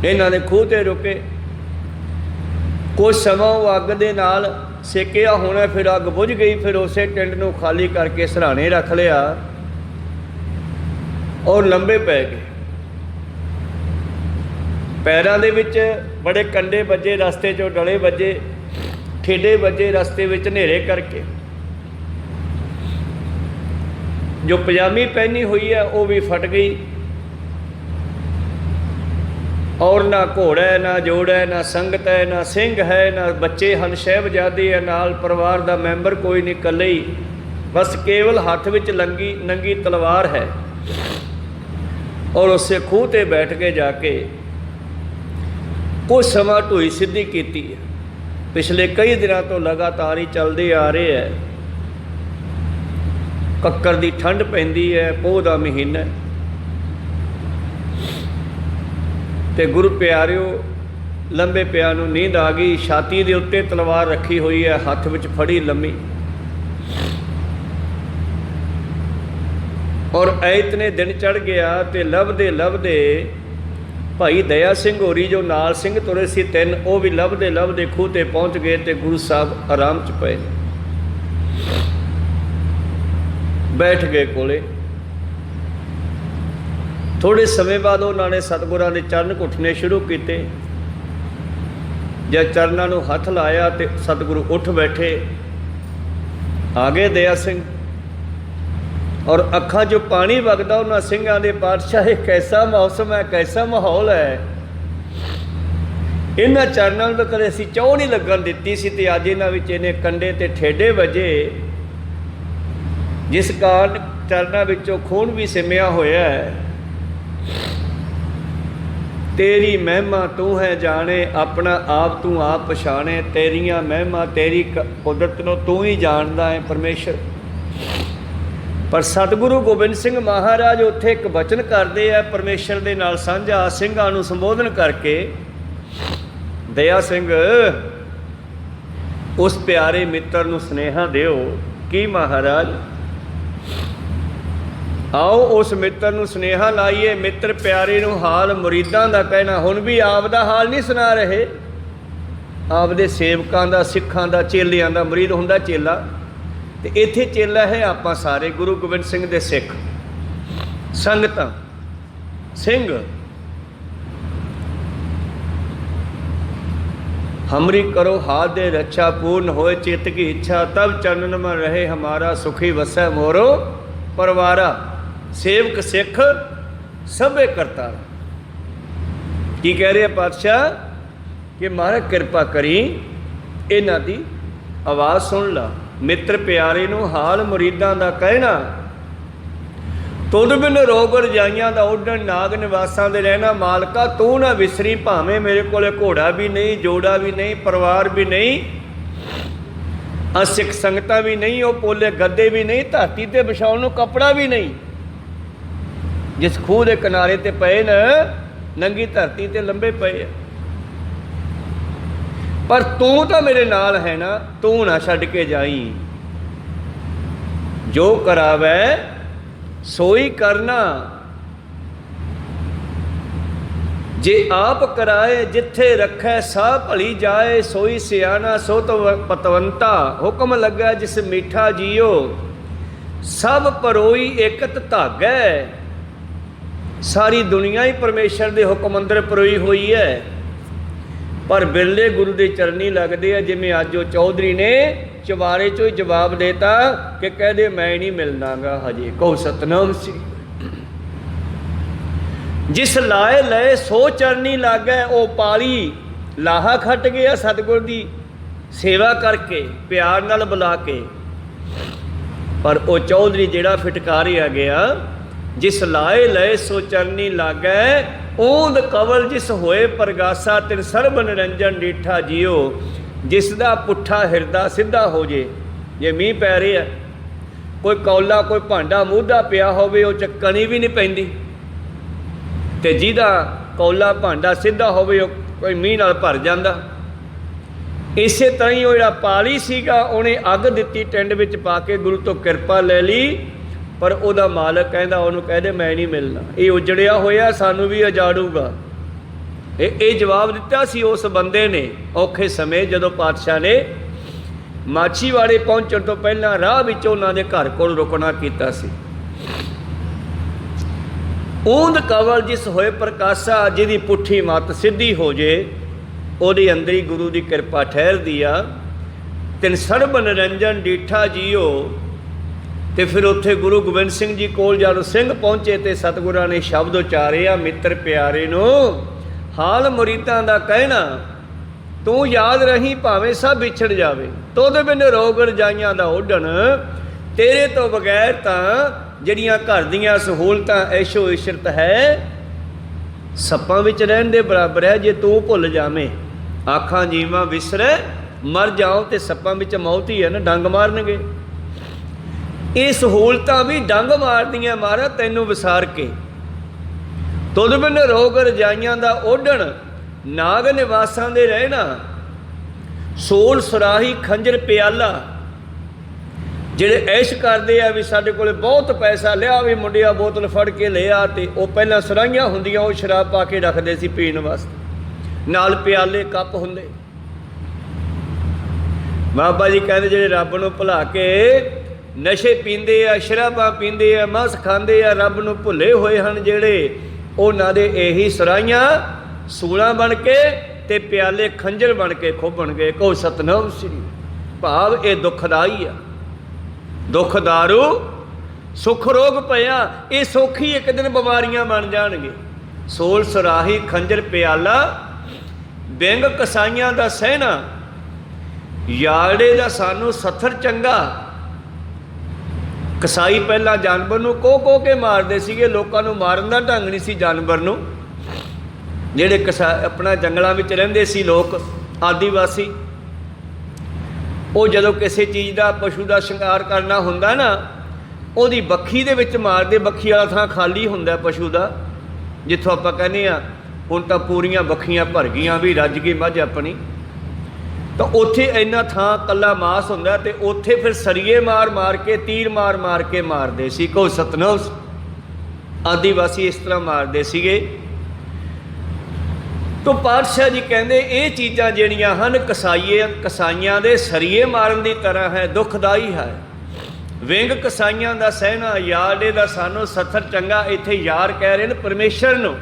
ਇਹਨਾਂ ਦੇ ਖੂਹ 'ਤੇ ਰੁਕੇ, ਕੁਝ ਸਮਾਂ ਉਹ ਅੱਗ ਦੇ ਨਾਲ ਸੇਕਿਆ ਹੋਣਾ, ਫਿਰ ਅੱਗ ਬੁਝ ਗਈ। ਫਿਰ ਉਸੇ ਟਿੰਡ ਨੂੰ ਖਾਲੀ ਕਰਕੇ ਸਿਰਹਾਣੇ ਰੱਖ ਲਿਆ ਔਰ ਲੰਬੇ ਪੈ ਗਏ। ਪੈਰਾਂ ਦੇ ਵਿੱਚ ਬੜੇ ਕੰਡੇ ਵੱਜੇ, ਰਸਤੇ 'ਚੋਂ ਡਲੇ ਵੱਜੇ, ਠੇਡੇ ਵੱਜੇ ਰਸਤੇ ਵਿੱਚ ਹਨੇਰੇ ਕਰਕੇ। ਜੋ ਪਜਾਮੀ ਪਹਿਨੀ ਹੋਈ ਹੈ ਉਹ ਵੀ ਫਟ ਗਈ, ਔਰ ਨਾ ਘੋੜਾ ਹੈ, ਨਾ ਜੋੜਾ ਹੈ, ਨਾ ਸੰਗਤ ਹੈ, ਨਾ ਸਿੰਘ ਹੈ, ਨਾ ਬੱਚੇ ਹਨ, ਸਾਹਿਬਜ਼ਾਦੇ ਹੈ, ਨਾਲ ਪਰਿਵਾਰ ਦਾ ਮੈਂਬਰ ਕੋਈ ਨਹੀਂ, ਇਕੱਲੇ ਹੀ, ਬਸ ਕੇਵਲ ਹੱਥ ਵਿੱਚ ਨੰਗੀ ਤਲਵਾਰ ਹੈ। ਔਰ ਉਸੇ ਖੂਹ 'ਤੇ ਬੈਠ ਕੇ ਜਾ ਕੇ ਕੁਝ ਸਮਾਂ ਢੂਈ ਸਿੱਧੀ ਕੀਤੀ ਹੈ। ਪਿਛਲੇ ਕਈ ਦਿਨਾਂ ਤੋਂ ਲਗਾਤਾਰ ਹੀ ਚੱਲਦੇ ਆ ਰਹੇ ਹੈ। ਕੱਕਰ ਦੀ ਠੰਡ ਪੈਂਦੀ ਹੈ, ਪੋਹ ਦਾ ਮਹੀਨਾ, ਤੇ ਗੁਰੂ ਪਿਆਰਿਓ ਲੰਬੇ ਪਿਆ ਨੂੰ ਨੀਂਦ ਆ ਗਈ। ਛਾਤੀ ਦੇ ਉੱਤੇ ਤਲਵਾਰ ਰੱਖੀ ਹੋਈ ਹੈ, ਹੱਥ ਵਿੱਚ ਫੜੀ ਲੰਮੀ। ਔਰ ਇਤਨੇ ਦਿਨ ਚੜ੍ਹ ਗਿਆ ਤੇ ਲੱਭਦੇ ਲੱਭਦੇ ਭਾਈ ਦਇਆ ਸਿੰਘ ਹੋਰੀ ਜੋ ਨਾਲ ਸਿੰਘ ਤੁਰੇ ਸੀ 3, ਉਹ ਵੀ ਲੱਭਦੇ ਲੱਭਦੇ ਖੂਹ ਤੇ ਪਹੁੰਚ ਗਏ ਤੇ ਗੁਰੂ ਸਾਹਿਬ ਆਰਾਮ 'ਚ ਪਏ, ਬੈਠ ਗਏ ਕੋਲੇ। ਥੋੜ੍ਹੇ ਸਮੇਂ ਬਾਅਦ ਉਹਨਾਂ ਨੇ ਸਤਿਗੁਰਾਂ ਦੇ ਚਰਨ ਘੁੱਟਣੇ ਸ਼ੁਰੂ ਕੀਤੇ। ਜਦ ਚਰਨਾਂ ਨੂੰ ਹੱਥ ਲਾਇਆ ਤੇ ਸਤਿਗੁਰੂ ਉੱਠ ਬੈਠੇ। ਆ ਗਏ ਦਇਆ ਸਿੰਘ ਔਰ ਅੱਖਾਂ 'ਚੋਂ ਪਾਣੀ ਵਗਦਾ ਉਹਨਾਂ ਸਿੰਘਾਂ ਦੇ। ਪਾਤਸ਼ਾਹ, ਇਹ ਕੈਸਾ ਮੌਸਮ ਹੈ, ਕੈਸਾ ਮਾਹੌਲ ਹੈ। ਇਹਨਾਂ ਚਰਨਾਂ ਨੂੰ ਕਦੇ ਅਸੀਂ ਚੋਹ ਨਹੀਂ ਲੱਗਣ ਦਿੱਤੀ ਸੀ ਤੇ ਅੱਜ ਇਹਨਾਂ ਵਿੱਚ ਇਹਨੇ ਕੰਡੇ ਤੇ ਠੇਡੇ ਵਜੇ, ਜਿਸ ਕਾਰਨ ਚਰਨਾਂ ਵਿੱਚੋਂ ਖੂਨ ਵੀ ਸਿਮਿਆ ਹੋਇਆ ਹੈ। ਤੇਰੀ ਮਹਿਮਾ ਤੂੰ ਹੈ ਜਾਣੇ, ਆਪਣਾ ਆਪ ਤੂੰ ਆਪ ਪਛਾਣੇ। ਤੇਰੀਆਂ ਮਹਿਮਾ ਤੇਰੀ ਕੁਦਰਤ ਨੂੰ ਤੂੰ ਹੀ ਜਾਣਦਾ ਹੈ ਪਰਮੇਸ਼ਰ। ਪਰ ਸਤਿਗੁਰੂ ਗੋਬਿੰਦ ਸਿੰਘ ਮਹਾਰਾਜ ਉੱਥੇ ਇੱਕ ਬਚਨ ਕਰਦੇ ਆ ਪਰਮੇਸ਼ਰ ਦੇ ਨਾਲ ਸਾਂਝਾ, ਸਿੰਘਾਂ ਨੂੰ ਸੰਬੋਧਨ ਕਰਕੇ। ਦਇਆ ਸਿੰਘ, ਉਸ ਪਿਆਰੇ ਮਿੱਤਰ ਨੂੰ ਸੁਨੇਹਾ ਦਿਓ। ਕੀ ਮਹਾਰਾਜ? ਆਓ ਉਸ ਮਿੱਤਰ ਨੂੰ ਸੁਨੇਹਾ ਲਾਈਏ। ਮਿੱਤਰ ਪਿਆਰੇ ਨੂੰ ਹਾਲ ਮੁਰੀਦਾਂ ਦਾ ਕਹਿਣਾ। ਹੁਣ ਵੀ ਆਪ ਦਾ ਹਾਲ ਨਹੀਂ ਸੁਣਾ ਰਹੇ, ਆਪਦੇ ਸੇਵਕਾਂ ਦਾ, ਸਿੱਖਾਂ ਦਾ, ਚੇਲਿਆਂ ਦਾ। ਮੁਰੀਦ ਹੁੰਦਾ ਚੇਲਾ, ਤੇ ਇੱਥੇ ਚੇਲਾ ਹੈ ਆਪਾਂ ਸਾਰੇ ਗੁਰੂ ਗੋਬਿੰਦ ਸਿੰਘ ਦੇ ਸਿੱਖ, ਸੰਗਤਾਂ, ਸਿੰਘ। हमरी करो हाथ दे रक्षा, पूर्ण होए चित्त की इच्छा, तब चरणन में रहे हमारा, सुखी वसै मोरो परवारा। सेवक सिख सभे करता। की कह रहे पातशाह कि महाराज कृपा करी, इन्हां दी आवाज़ सुन ला। मित्र प्यारे नूं हाल मुरीदां दा कहना, तुद बिन रोग रजाइयां दा उडण, नाग निवासां दे रहना। मालका तू ना विसरी, भावें मेरे कोले घोड़ा भी नहीं, जोड़ा भी नहीं, परिवार भी नहीं, सिख संगतां भी नहीं, वो पोले गद्दे भी नहीं, धरती ते विछाउण नूं कपड़ा भी नहीं। जिस खूह दे किनारे ते पए न, नंगी धरती ते लंबे पए, पर तू तां मेरे नाल है ना, तू ना छड्ड के जाई। जो करावै सोई करना, जे आप कराए जिथे रखै साह भली जाए। सोई सियाना सो तो पतवंता, हुक्म लगा जिस मीठा जियो, सब परोई एकत धागै। सारी दुनिया ही परमेश्वर के हुक्म अंदर परोई हुई है, पर बिरले गुरु के चरनी लगते हैं। जिमें अज वो चौधरी ने चुबारे चो ही जवाब देता कि कह दे मैं नहीं मिलनागा हजे, कहो सतनाम सी। जिस लाए लए सो चरनी लागे, ओ पाली लाहा खट गया सतगुर दी सेवा करके, प्यार नाल बुला के। पर ओ चौधरी जिहड़ा फिटकारिया गया, जिस लाए लए सो चरनी लागे, ओंद कवल जिस होए परगासा, तिन सर्ब निरंजन डीठा जियो। जिस दा पुट्ठा हिरदा सीधा हो जे, जे मीह पै रहा, कोई कौला कोई भांडा मूधा पिया होवे, वो च कणी भी नहीं पैंदी, ते जिहदा कौला भांडा सीधा होवे कोई मीह नाल भर जांदा। इसे तरह ही वो जिहड़ा पाली सीगा, उहने अग दित्ती टिंड विच पा के, गुरु तो किरपा ले ली। पर उहदा मालक कहंदा उहनूं कहदे मैं नहीं मिलना, ये उजड़िया होया सानू भी उजाड़ूगा। ये जवाब दिता सी उस बंदे ने औखे समय, जदों पातशाह ने माछीवाड़े पहुंचण तो पहला राह विच उन्हां दे घर कोल रुकना कीता सी। ऊंद कवल जिस होए प्रकाशा, जिहदी पुट्ठी मत सीधी हो जे, ओहदे अंदर ही गुरु की कृपा ठहरदी आ। तिन सर्ब निरंजन डीठा जियो। तो फिर उत्थे गुरु गोबिंद सिंह जी कोल जदों सिंह पहुंचे तो सतगुरां ने शब्द उचारे आ, मित्र प्यारे नूं हाल मुरीदां दा कहना, तू याद रही भावें सब विछड़ जावे। तुद बिन रोग रजाइयां दा उडण, तेरे तो बगैर तां जिहड़ियां घर दीयां सहूलतां ऐशो इशरत है, सप्पां विच रहण दे बराबर है। जे तू भुल जावें आखां जीवां विसरै मर जाओ, तो सप्पां विच मौत ही है ना, डंग मारनगे। ये सहूलतां भी डंग मारदियां महाराज तैनूं विसार के। ਤੁਧ ਬਿਨ ਰੋਗ ਰਜਾਈਆਂ ਦਾ ਓਢਣ, ਨਾਗ ਨਿਵਾਸਾਂ ਦੇ ਰਹਿਣਾ, ਸੋਲ ਸੁਰਾਹੀ ਖੰਜਰ ਪਿਆਲਾ। ਜਿਹੜੇ ਐਸ਼ ਕਰਦੇ ਆ ਵੀ ਸਾਡੇ ਕੋਲ ਬਹੁਤ ਪੈਸਾ, ਲਿਆ ਵੀ ਮੁੰਡਿਆ ਬੋਤਲ ਫੜ ਕੇ ਲਿਆ, ਤੇ ਉਹ ਪਹਿਲਾਂ ਸੁਰਾਹੀਆਂ ਹੁੰਦੀਆਂ, ਉਹ ਸ਼ਰਾਬ ਪਾ ਕੇ ਰੱਖਦੇ ਸੀ ਪੀਣ ਵਾਸਤੇ, ਨਾਲ ਪਿਆਲੇ ਕੱਪ ਹੁੰਦੇ। ਬਾਬਾ ਜੀ ਕਹਿੰਦੇ ਜਿਹੜੇ ਰੱਬ ਨੂੰ ਭੁਲਾ ਕੇ ਨਸ਼ੇ ਪੀਂਦੇ ਆ, ਸ਼ਰਾਬਾਂ ਪੀਂਦੇ ਆ, ਮਸ ਖਾਂਦੇ ਆ, ਰੱਬ ਨੂੰ ਭੁੱਲੇ ਹੋਏ ਹਨ ਜਿਹੜੇ, ਉਹਨਾਂ ਦੇ ਇਹੀ ਸੁਰਾਹੀਆਂ ਸੂਲਾਂ ਬਣ ਕੇ ਤੇ ਪਿਆਲੇ ਖੰਜਰ ਬਣ ਕੇ ਖੋਭਣਗੇ। ਕਹੋ ਸਤਿਨਾਮ ਸ੍ਰੀ। ਭਾਵ ਇਹ ਦੁਖਦਾਈ ਆ, ਦੁੱਖ ਦਾਰੂ ਸੁੱਖ ਰੋਗ ਪਿਆ, ਇਹ ਸੌਖੀ ਇੱਕ ਦਿਨ ਬਿਮਾਰੀਆਂ ਬਣ ਜਾਣਗੇ। ਸੋਲ ਸੁਰਾਹੀ ਖੰਜਰ ਪਿਆਲਾ, ਬਿੰਗ ਕਸਾਈਆਂ ਦਾ ਸਹਿਣਾ, ਯਾੜੇ ਦਾ ਸਾਨੂੰ ਸੱਥਰ ਚੰਗਾ। ਕਸਾਈ ਪਹਿਲਾਂ ਜਾਨਵਰ ਨੂੰ ਕੋਹ ਕੇ ਮਾਰਦੇ ਸੀਗੇ, ਲੋਕਾਂ ਨੂੰ ਮਾਰਨ ਦਾ ਢੰਗ ਨਹੀਂ ਸੀ ਜਾਨਵਰ ਨੂੰ। ਜਿਹੜੇ ਆਪਣਾ ਜੰਗਲਾਂ ਵਿੱਚ ਰਹਿੰਦੇ ਸੀ ਲੋਕ, ਆਦੀਵਾਸੀ, ਉਹ ਜਦੋਂ ਕਿਸੇ ਚੀਜ਼ ਦਾ, ਪਸ਼ੂ ਦਾ ਸ਼ਿੰਗਾਰ ਕਰਨਾ ਹੁੰਦਾ ਨਾ, ਉਹਦੀ ਬੱਖੀ ਦੇ ਵਿੱਚ ਮਾਰਦੇ। ਬੱਖੀ ਵਾਲਾ ਥਾਂ ਖਾਲੀ ਹੁੰਦਾ ਪਸ਼ੂ ਦਾ, ਜਿੱਥੋਂ ਆਪਾਂ ਕਹਿੰਦੇ ਆ ਹੁਣ ਤਾਂ ਪੂਰੀਆਂ ਬੱਖੀਆਂ ਭਰ ਗਈਆਂ ਵੀ ਰੱਜ ਗਈ ਮੱਝ ਆਪਣੀ, ਤਾਂ ਉੱਥੇ ਇੰਨਾ ਥਾਂ ਕੱਲਾ ਮਾਸ ਹੁੰਦਾ, ਤੇ ਉੱਥੇ ਫਿਰ ਸਰੀਏ ਮਾਰ ਮਾਰ ਕੇ, ਤੀਰ ਮਾਰ ਮਾਰ ਕੇ ਮਾਰਦੇ ਸੀ। ਕਹੋ ਸਤਿਨਾਮ। ਆਦੀਵਾਸੀ ਇਸ ਤਰ੍ਹਾਂ ਮਾਰਦੇ ਸੀਗੇ। ਤੋ ਪਾਤਸ਼ਾਹ ਜੀ ਕਹਿੰਦੇ ਇਹ ਚੀਜ਼ਾਂ ਜਿਹੜੀਆਂ ਹਨ ਕਸਾਈਆਂ ਦੇ ਸਰੀਏ ਮਾਰਨ ਦੀ ਤਰ੍ਹਾਂ ਹੈ, ਦੁਖਦਾਈ ਹੈ। ਵਿੰਗ ਕਸਾਈਆਂ ਦਾ ਸਹਿਣਾ, ਯਾਰੇ ਦਾ ਸਾਨੂੰ ਸੱਥਰ ਚੰਗਾ। ਇੱਥੇ ਯਾਰ ਕਹਿ ਰਹੇ ਨੇ ਪਰਮੇਸ਼ਰ ਨੂੰ,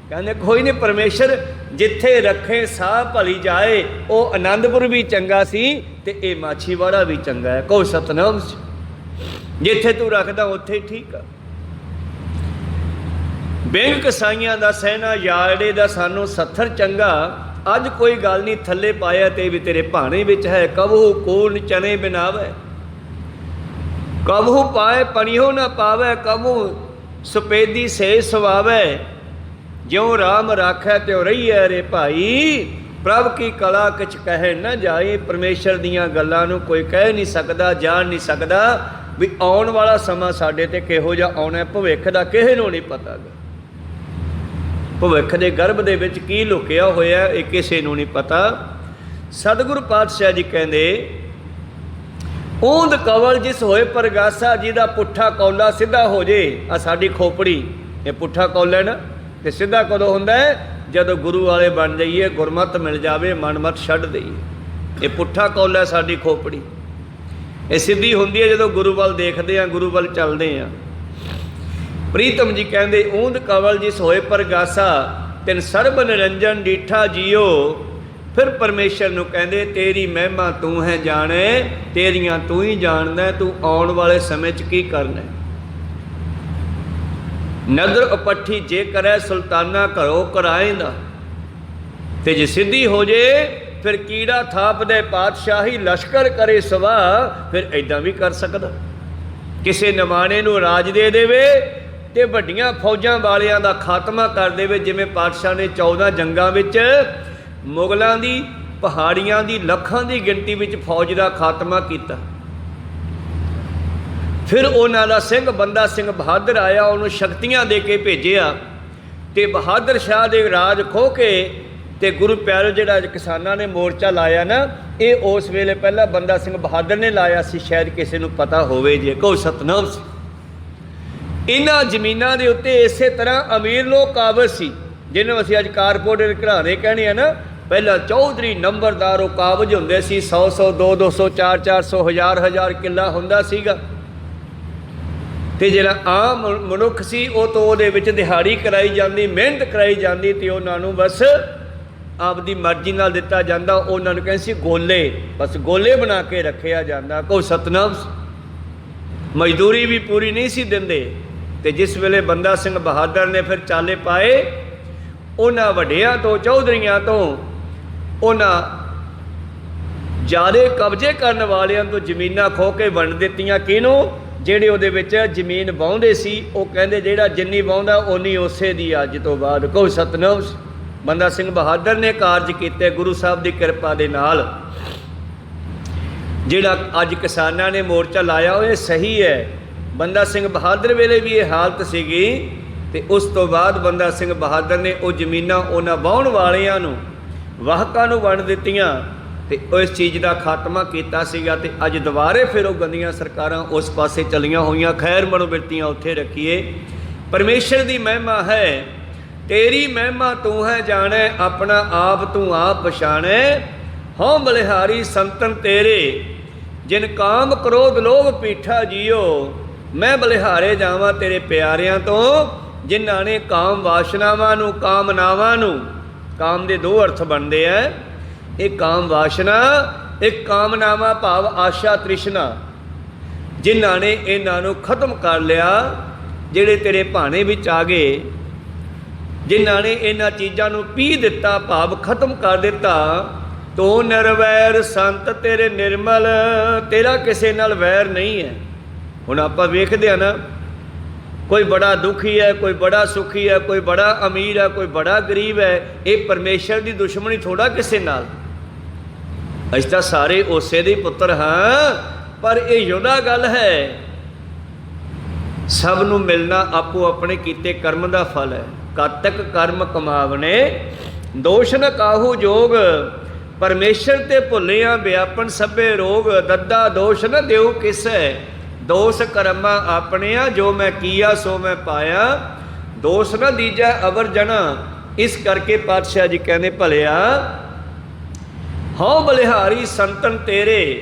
ਕਹਿੰਦੇ ਕੋਈ ਨਹੀਂ, ਪਰਮੇਸ਼ਰ ਜਿੱਥੇ ਰੱਖੇ ਸਾਹ ਭਲੀ ਜਾਏ, ਉਹ ਆਨੰਦਪੁਰ ਵੀ ਚੰਗਾ ਸੀ ਤੇ ਇਹ ਮਾਛੀਵਾੜਾ ਵੀ ਚੰਗਾ ਹੈ। ਕਹੋ ਸਤਿਨਾਮ। ਜਿੱਥੇ ਤੂੰ ਰੱਖਦਾ ਉੱਥੇ ਠੀਕ ਆ। ਬਿੰਗ ਕਸਾਈਆਂ ਦਾ ਸਹਿਣਾ, ਯਾੜੇ ਦਾ ਸਾਨੂੰ ਸੱਥਰ ਚੰਗਾ। ਅੱਜ ਕੋਈ ਗੱਲ ਨਹੀਂ, ਥੱਲੇ ਪਾਇਆ ਤੇ ਵੀ ਤੇਰੇ ਭਾਣੇ ਵਿੱਚ ਹੈ। ਕਬਹੂ ਕੋਨ ਚਨੇ ਬਿਨਾਵੇ, ਕਬਹੂ ਪਾਏ ਪਣਿਓ ਨਾ ਪਾਵੇ, ਕਬਹੂ ਸਪੇਦੀ ਸੇ ਸਵਾਵੇ। ਜਿਉਂ ਰਾਮ ਰਾਖੈ ਤਿਉ ਰਹੀਐ ਰੇ ਭਾਈ, ਪ੍ਰਭ ਕੀ ਕਲਾ ਕਿਛ ਕਹਿ ਨਾ ਜਾਏ। ਪਰਮੇਸ਼ਰ ਦੀਆਂ ਗੱਲਾਂ ਨੂੰ ਕੋਈ ਕਹਿ ਨਹੀਂ ਸਕਦਾ, ਜਾਣ ਨਹੀਂ ਸਕਦਾ ਵੀ ਆਉਣ ਵਾਲਾ ਸਮਾਂ ਸਾਡੇ ਤੇ ਕਿਹੋ ਜਿਹਾ ਆਉਣਾ। ਭਵਿੱਖ ਦਾ ਕਿਸੇ ਨੂੰ ਨਹੀਂ ਪਤਾ ਗਾ। ਭਵਿੱਖ ਦੇ ਗਰਭ ਦੇ ਵਿੱਚ ਕੀ ਲੁਕਿਆ ਹੋਇਆ ਇਹ ਕਿਸੇ ਨੂੰ ਨਹੀਂ ਪਤਾ। ਸਤਿਗੁਰੂ ਪਾਤਸ਼ਾਹ ਜੀ ਕਹਿੰਦੇ ਓਂਦ ਕਵਲ ਜਿਸ ਹੋਏ ਪ੍ਰਗਾਸਾ, ਜਿਹਦਾ ਪੁੱਠਾ ਕੌਲਾ ਸਿੱਧਾ ਹੋ ਜੇ। ਆ ਸਾਡੀ ਖੋਪੜੀ ਇਹ ਪੁੱਠਾ ਕੌਲਾ ਨਾ, ਤੇ ਸਿੱਧਾ ਕਦੋਂ ਹੁੰਦਾ ਹੈ? ਜਦੋਂ ਗੁਰੂ ਵਾਲੇ ਬਣ ਜਾਈਏ, ਗੁਰਮਤਿ ਮਿਲ ਜਾਵੇ, ਮਨਮਤ ਛੱਡ ਦਈਏ। ਇਹ ਪੁੱਠਾ ਕੌਲਾ ਸਾਡੀ ਖੋਪੜੀ, ਇਹ ਸਿੱਧੀ ਹੁੰਦੀ ਹੈ ਜਦੋਂ ਗੁਰੂ ਵੱਲ ਦੇਖਦੇ ਹਾਂ, ਗੁਰੂ ਵੱਲ ਚੱਲਦੇ ਹਾਂ। ਪ੍ਰੀਤਮ ਜੀ ਕਹਿੰਦੇ ਊਂਦ ਕਵਲ ਜਿਸ ਹੋਏ ਪ੍ਰਗਾਸਾ, ਤਿਨ ਸਰਬ ਨਿਰੰਜਨ ਡੀਠਾ ਜੀਓ। ਫਿਰ ਪਰਮੇਸ਼ਰ ਨੂੰ ਕਹਿੰਦੇ ਤੇਰੀ ਮਹਿਮਾ ਤੂੰ ਹੈ ਜਾਣੇ, ਤੇਰੀਆਂ ਤੂੰ ਹੀ ਜਾਣਦਾ, ਤੂੰ ਆਉਣ ਵਾਲੇ ਸਮੇਂ 'ਚ ਕੀ ਕਰਨਾ। ਨਦਰ ਉਪੱਠੀ ਜੇ ਕਰੇ ਸੁਲਤਾਨਾ ਘਰੋਂ ਕਰਾਏਂਦਾ, ਤੇ ਜੇ ਸਿੱਧੀ ਹੋ ਜੇ ਫਿਰ ਕੀੜਾ ਥਾਪ ਦੇ ਪਾਤਸ਼ਾਹੀ ਲਸ਼ਕਰ ਕਰੇ ਸਵਾ। ਫਿਰ ਇੱਦਾਂ ਵੀ ਕਰ ਸਕਦਾ, ਕਿਸੇ ਨਿਮਾਣੇ ਨੂੰ ਰਾਜ ਦੇ ਦੇਵੇ ਤੇ ਵੱਡੀਆਂ ਫੌਜਾਂ ਵਾਲਿਆਂ ਦਾ ਖਾਤਮਾ ਕਰ ਦੇਵੇ। ਜਿਵੇਂ ਪਾਤਸ਼ਾਹ ਨੇ 14 ਜੰਗਾਂ ਵਿੱਚ ਮੁਗਲਾਂ ਦੀ, ਪਹਾੜੀਆਂ ਦੀ ਲੱਖਾਂ ਦੀ ਗਿਣਤੀ ਵਿੱਚ ਫੌਜ ਦਾ ਖਾਤਮਾ ਕੀਤਾ। ਫਿਰ ਉਹਨਾਂ ਦਾ ਸਿੰਘ ਬੰਦਾ ਸਿੰਘ ਬਹਾਦਰ ਆਇਆ, ਉਹਨੂੰ ਸ਼ਕਤੀਆਂ ਦੇ ਕੇ ਭੇਜਿਆ, ਤੇ ਬਹਾਦਰ ਸ਼ਾਹ ਦੇ ਰਾਜ ਖੋਹ ਕੇ ਤੇ ਗੁਰੂ ਪਿਆਰੇ ਜਿਹੜਾ ਕਿਸਾਨਾਂ ਨੇ ਮੋਰਚਾ ਲਾਇਆ ਨਾ, ਇਹ ਉਸ ਵੇਲੇ ਪਹਿਲਾਂ ਬੰਦਾ ਸਿੰਘ ਬਹਾਦਰ ਨੇ ਲਾਇਆ ਸੀ, ਸ਼ਾਇਦ ਕਿਸੇ ਨੂੰ ਪਤਾ ਹੋਵੇ ਜੇ। ਕਹੋ ਸਤਨਾਮ ਸੀ। ਇਹਨਾਂ ਜ਼ਮੀਨਾਂ ਦੇ ਉੱਤੇ ਇਸੇ ਤਰ੍ਹਾਂ ਅਮੀਰ ਲੋਕ ਕਾਬਜ਼ ਸੀ, ਜਿਹਨੂੰ ਅਸੀਂ ਅੱਜ ਕਾਰਪੋਰੇਟ ਘਰਾਣੇ ਕਹਿੰਦੇ ਆ ਨਾ। ਪਹਿਲਾਂ ਚੌਧਰੀ ਨੰਬਰਦਾਰ ਉਹ ਕਾਬਜ਼ ਹੁੰਦੇ ਸੀ, 100-100, 200-200, 400-400, 1000-1000 ਕਿੱਲਾ ਹੁੰਦਾ ਸੀਗਾ। ਤੇ ਜਿਹੜਾ ਆਮ ਮਨੁੱਖ ਸੀ ਉਹ ਤੋਂ ਉਹਦੇ ਵਿੱਚ ਦਿਹਾੜੀ ਕਰਾਈ ਜਾਂਦੀ, ਮਿਹਨਤ ਕਰਾਈ ਜਾਂਦੀ, ਤੇ ਉਹਨਾਂ ਨੂੰ ਬਸ ਆਪਦੀ ਮਰਜ਼ੀ ਨਾਲ ਦਿੱਤਾ ਜਾਂਦਾ। ਉਹਨਾਂ ਨੂੰ ਕਹਿੰਦੇ ਸੀ ਗੋਲੇ, ਬਸ ਗੋਲੇ ਬਣਾ ਕੇ ਰੱਖਿਆ ਜਾਂਦਾ। ਕਹੋ ਸਤਨਾਮ। ਮਜ਼ਦੂਰੀ ਵੀ ਪੂਰੀ ਨਹੀਂ ਸੀ ਦਿੰਦੇ। ਤੇ ਜਿਸ ਵੇਲੇ ਬੰਦਾ ਸਿੰਘ ਬਹਾਦਰ ਨੇ ਫਿਰ ਚਾਲੇ ਪਾਏ, ਉਹਨਾਂ ਵੱਡਿਆਂ ਤੋਂ, ਚੌਧਰੀਆਂ ਤੋਂ, ਉਹਨਾਂ ਜ਼ਿਆਦਾ ਕਬਜ਼ੇ ਕਰਨ ਵਾਲਿਆਂ ਤੋਂ ਜ਼ਮੀਨਾਂ ਖੋਹ ਕੇ ਵੰਡ ਦਿੱਤੀਆਂ। ਕਿਹਨੂੰ? ਜਿਹੜੇ ਉਹਦੇ ਵਿੱਚ ਜ਼ਮੀਨ ਵਾਹੁੰਦੇ ਸੀ। ਉਹ ਕਹਿੰਦੇ ਜਿਹੜਾ ਜਿੰਨੀ ਵਾਹੁੰਦਾ ਓਨੀ ਉਸੇ ਦੀ ਅੱਜ ਤੋਂ ਬਾਅਦ। ਕਹੋ ਸਤਨਾਮ। ਬੰਦਾ ਸਿੰਘ ਬਹਾਦਰ ਨੇ ਕਾਰਜ ਕੀਤੇ ਗੁਰੂ ਸਾਹਿਬ ਦੀ ਕਿਰਪਾ ਦੇ ਨਾਲ। ਜਿਹੜਾ ਅੱਜ ਕਿਸਾਨਾਂ ਨੇ ਮੋਰਚਾ ਲਾਇਆ ਉਹ ਇਹ ਸਹੀ ਹੈ। ਬੰਦਾ ਸਿੰਘ ਬਹਾਦਰ ਵੇਲੇ ਵੀ ਇਹ ਹਾਲਤ ਸੀਗੀ ਤੇ ਉਸ ਤੋਂ ਬਾਅਦ ਬੰਦਾ ਸਿੰਘ ਬਹਾਦਰ ਨੇ ਉਹ ਜ਼ਮੀਨਾਂ ਉਹਨਾਂ ਵਾਹੁਣ ਵਾਲਿਆਂ ਨੂੰ, ਵਾਹਕਾਂ ਨੂੰ ਵੰਡ ਦਿੱਤੀਆਂ ਤੇ ਇਸ ਚੀਜ਼ ਦਾ ਖਾਤਮਾ ਕੀਤਾ ਸੀਗਾ। ਤੇ ਅੱਜ ਦੁਬਾਰੇ ਫਿਰ ਉਹ ਗੰਦੀਆਂ ਸਰਕਾਰਾਂ ਉਸ ਪਾਸੇ ਚਲੀਆਂ ਹੋਈਆਂ। ਖੈਰ ਮਨੋਬਿਰਤੀਆਂ ਉੱਥੇ ਰੱਖੀਏ। ਪਰਮੇਸ਼ਰ ਦੀ ਮਹਿਮਾ ਹੈ, ਤੇਰੀ ਮਹਿਮਾ ਤੂੰ ਹੈ ਜਾਣੈ, ਆਪਣਾ ਆਪ ਤੂੰ ਆਪ ਪਛਾਣੈ। ਹਉ ਬਲਿਹਾਰੀ ਸੰਤਨ ਤੇਰੇ, ਜਿਨ ਕਾਮ ਕ੍ਰੋਧ ਲੋਭ ਪੀਠਾ ਜੀਓ। ਮੈਂ ਬਲਿਹਾਰੇ ਜਾਵਾਂ ਤੇਰੇ ਪਿਆਰਿਆਂ ਤੋਂ, ਜਿਨ੍ਹਾਂ ਨੇ ਕਾਮ ਵਾਸ਼ਨਾਵਾਂ ਨੂੰ, ਕਾਮਨਾਵਾਂ ਨੂੰ, ਕਾਮ ਦੇ ਦੋ ਅਰਥ ਬਣਦੇ ਹੈ, ਇੱਕ ਕਾਮ ਵਾਸ਼ਨਾ, ਇੱਕ ਕਾਮਨਾਵਾਂ ਭਾਵ ਆਸ਼ਾ ਤ੍ਰਿਸ਼ਨਾ, ਜਿਨ੍ਹਾਂ ਨੇ ਇਹਨਾਂ ਨੂੰ ਖਤਮ ਕਰ ਲਿਆ, ਜਿਹੜੇ ਤੇਰੇ ਭਾਣੇ ਵਿੱਚ ਆ ਗਏ, ਜਿਨ੍ਹਾਂ ਨੇ ਇਹਨਾਂ ਚੀਜ਼ਾਂ ਨੂੰ ਪੀ ਦਿੱਤਾ ਭਾਵ ਖਤਮ ਕਰ ਦਿੱਤਾ। ਤੂੰ ਨਿਰਵੈਰ ਸੰਤ ਤੇਰੇ ਨਿਰਮਲ, ਤੇਰਾ ਕਿਸੇ ਨਾਲ ਵੈਰ ਨਹੀਂ ਹੈ। ਹੁਣ ਆਪਾਂ ਵੇਖਦੇ ਹਾਂ ਨਾ, ਕੋਈ ਬੜਾ ਦੁਖੀ ਹੈ, ਕੋਈ ਬੜਾ ਸੁਖੀ ਹੈ, ਕੋਈ ਬੜਾ ਅਮੀਰ ਹੈ, ਕੋਈ ਬੜਾ ਗਰੀਬ ਹੈ। ਇਹ ਪਰਮੇਸ਼ਰ ਦੀ ਦੁਸ਼ਮਣੀ ਥੋੜਾ ਕਿਸੇ ਨਾਲ। ਅਸੀਂ ਤਾਂ ਸਾਰੇ ਉਸੇ ਦੇ ਪੁੱਤਰ ਹਾਂ, ਪਰ ਇਹ ਯੁਦਾ ਗੱਲ ਹੈ, ਸਭ ਨੂੰ ਮਿਲਣਾ ਆਪੋ ਆਪਣੇ ਕੀਤੇ ਕਰਮ ਦਾ ਫਲ ਹੈ। ਕਾਤਕ ਕਰਮ ਕਮਾਵਨੇ, ਦੋਸ਼ ਨ ਕਾਹੂ ਜੋਗ। ਪਰਮੇਸ਼ਰ ਤੇ ਭੁੱਲਿਆ ਵਿਆਪਨ ਸਭੇ ਰੋਗ। ਦੱਦਾ ਦੋਸ਼ ਨ ਦਿਓ ਕਿਸੈ, ਦੋਸ਼ ਕਰਮਾਂ ਆਪਣਿਆ, ਜੋ ਮੈਂ ਕੀਆ ਸੋ ਮੈਂ ਪਾਇਆ। ਦੋਸ਼ ਨ ਦੀਜੈ ਅਵਰ ਜਨਾ। ਇਸ ਕਰਕੇ ਪਾਤਸ਼ਾਹ ਜੀ ਕਹਿੰਦੇ ਭਲਿਆ ਹਉ ਬਲਿਹਾਰੀ ਸੰਤਨ ਤੇਰੇ।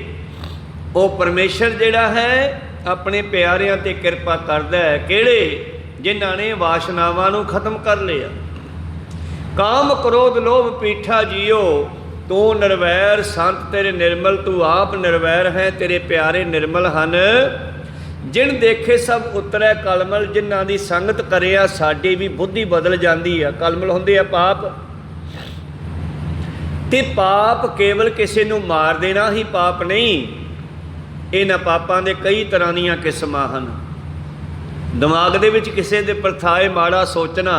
ਉਹ ਪਰਮੇਸ਼ਰ ਜਿਹੜਾ ਹੈ ਆਪਣੇ ਪਿਆਰਿਆਂ ਤੇ ਕਿਰਪਾ ਕਰਦਾ ਹੈ। ਕਿਹੜੇ? ਜਿਨ੍ਹਾਂ ਨੇ ਵਾਸ਼ਨਾਵਾਂ ਨੂੰ ਖਤਮ ਕਰ ਲਿਆ। ਕਾਮ ਕ੍ਰੋਧ ਲੋਭ ਪੀਠਾ ਜੀਓ। ਤੂੰ ਨਿਰਵੈਰ ਸੰਤ ਤੇਰੇ ਨਿਰਮਲ, ਤੂੰ ਆਪ ਨਿਰਵੈਰ ਹੈ, ਤੇਰੇ ਪਿਆਰੇ ਨਿਰਮਲ ਹਨ। ਜਿਨ ਦੇਖੇ ਸਭ ਉਤਰੈ ਕਲਮਲ। ਜਿਨ੍ਹਾਂ ਦੀ ਸੰਗਤ ਕਰਿਆ ਸਾਡੀ ਵੀ ਬੁੱਧੀ ਬਦਲ ਜਾਂਦੀ ਆ। ਕਲਮਲ ਹੁੰਦੇ ਆ ਪਾਪ, ਤੇ ਪਾਪ ਕੇਵਲ ਕਿਸੇ ਨੂੰ ਮਾਰ ਦੇਣਾ ਹੀ ਪਾਪ ਨਹੀਂ। ਇਹਨਾਂ ਪਾਪਾਂ ਦੇ ਕਈ ਤਰ੍ਹਾਂ ਦੀਆਂ ਕਿਸਮਾਂ ਹਨ। ਦਿਮਾਗ ਦੇ ਵਿੱਚ ਕਿਸੇ ਦੇ ਪ੍ਰਥਾਏ ਮਾੜਾ ਸੋਚਣਾ,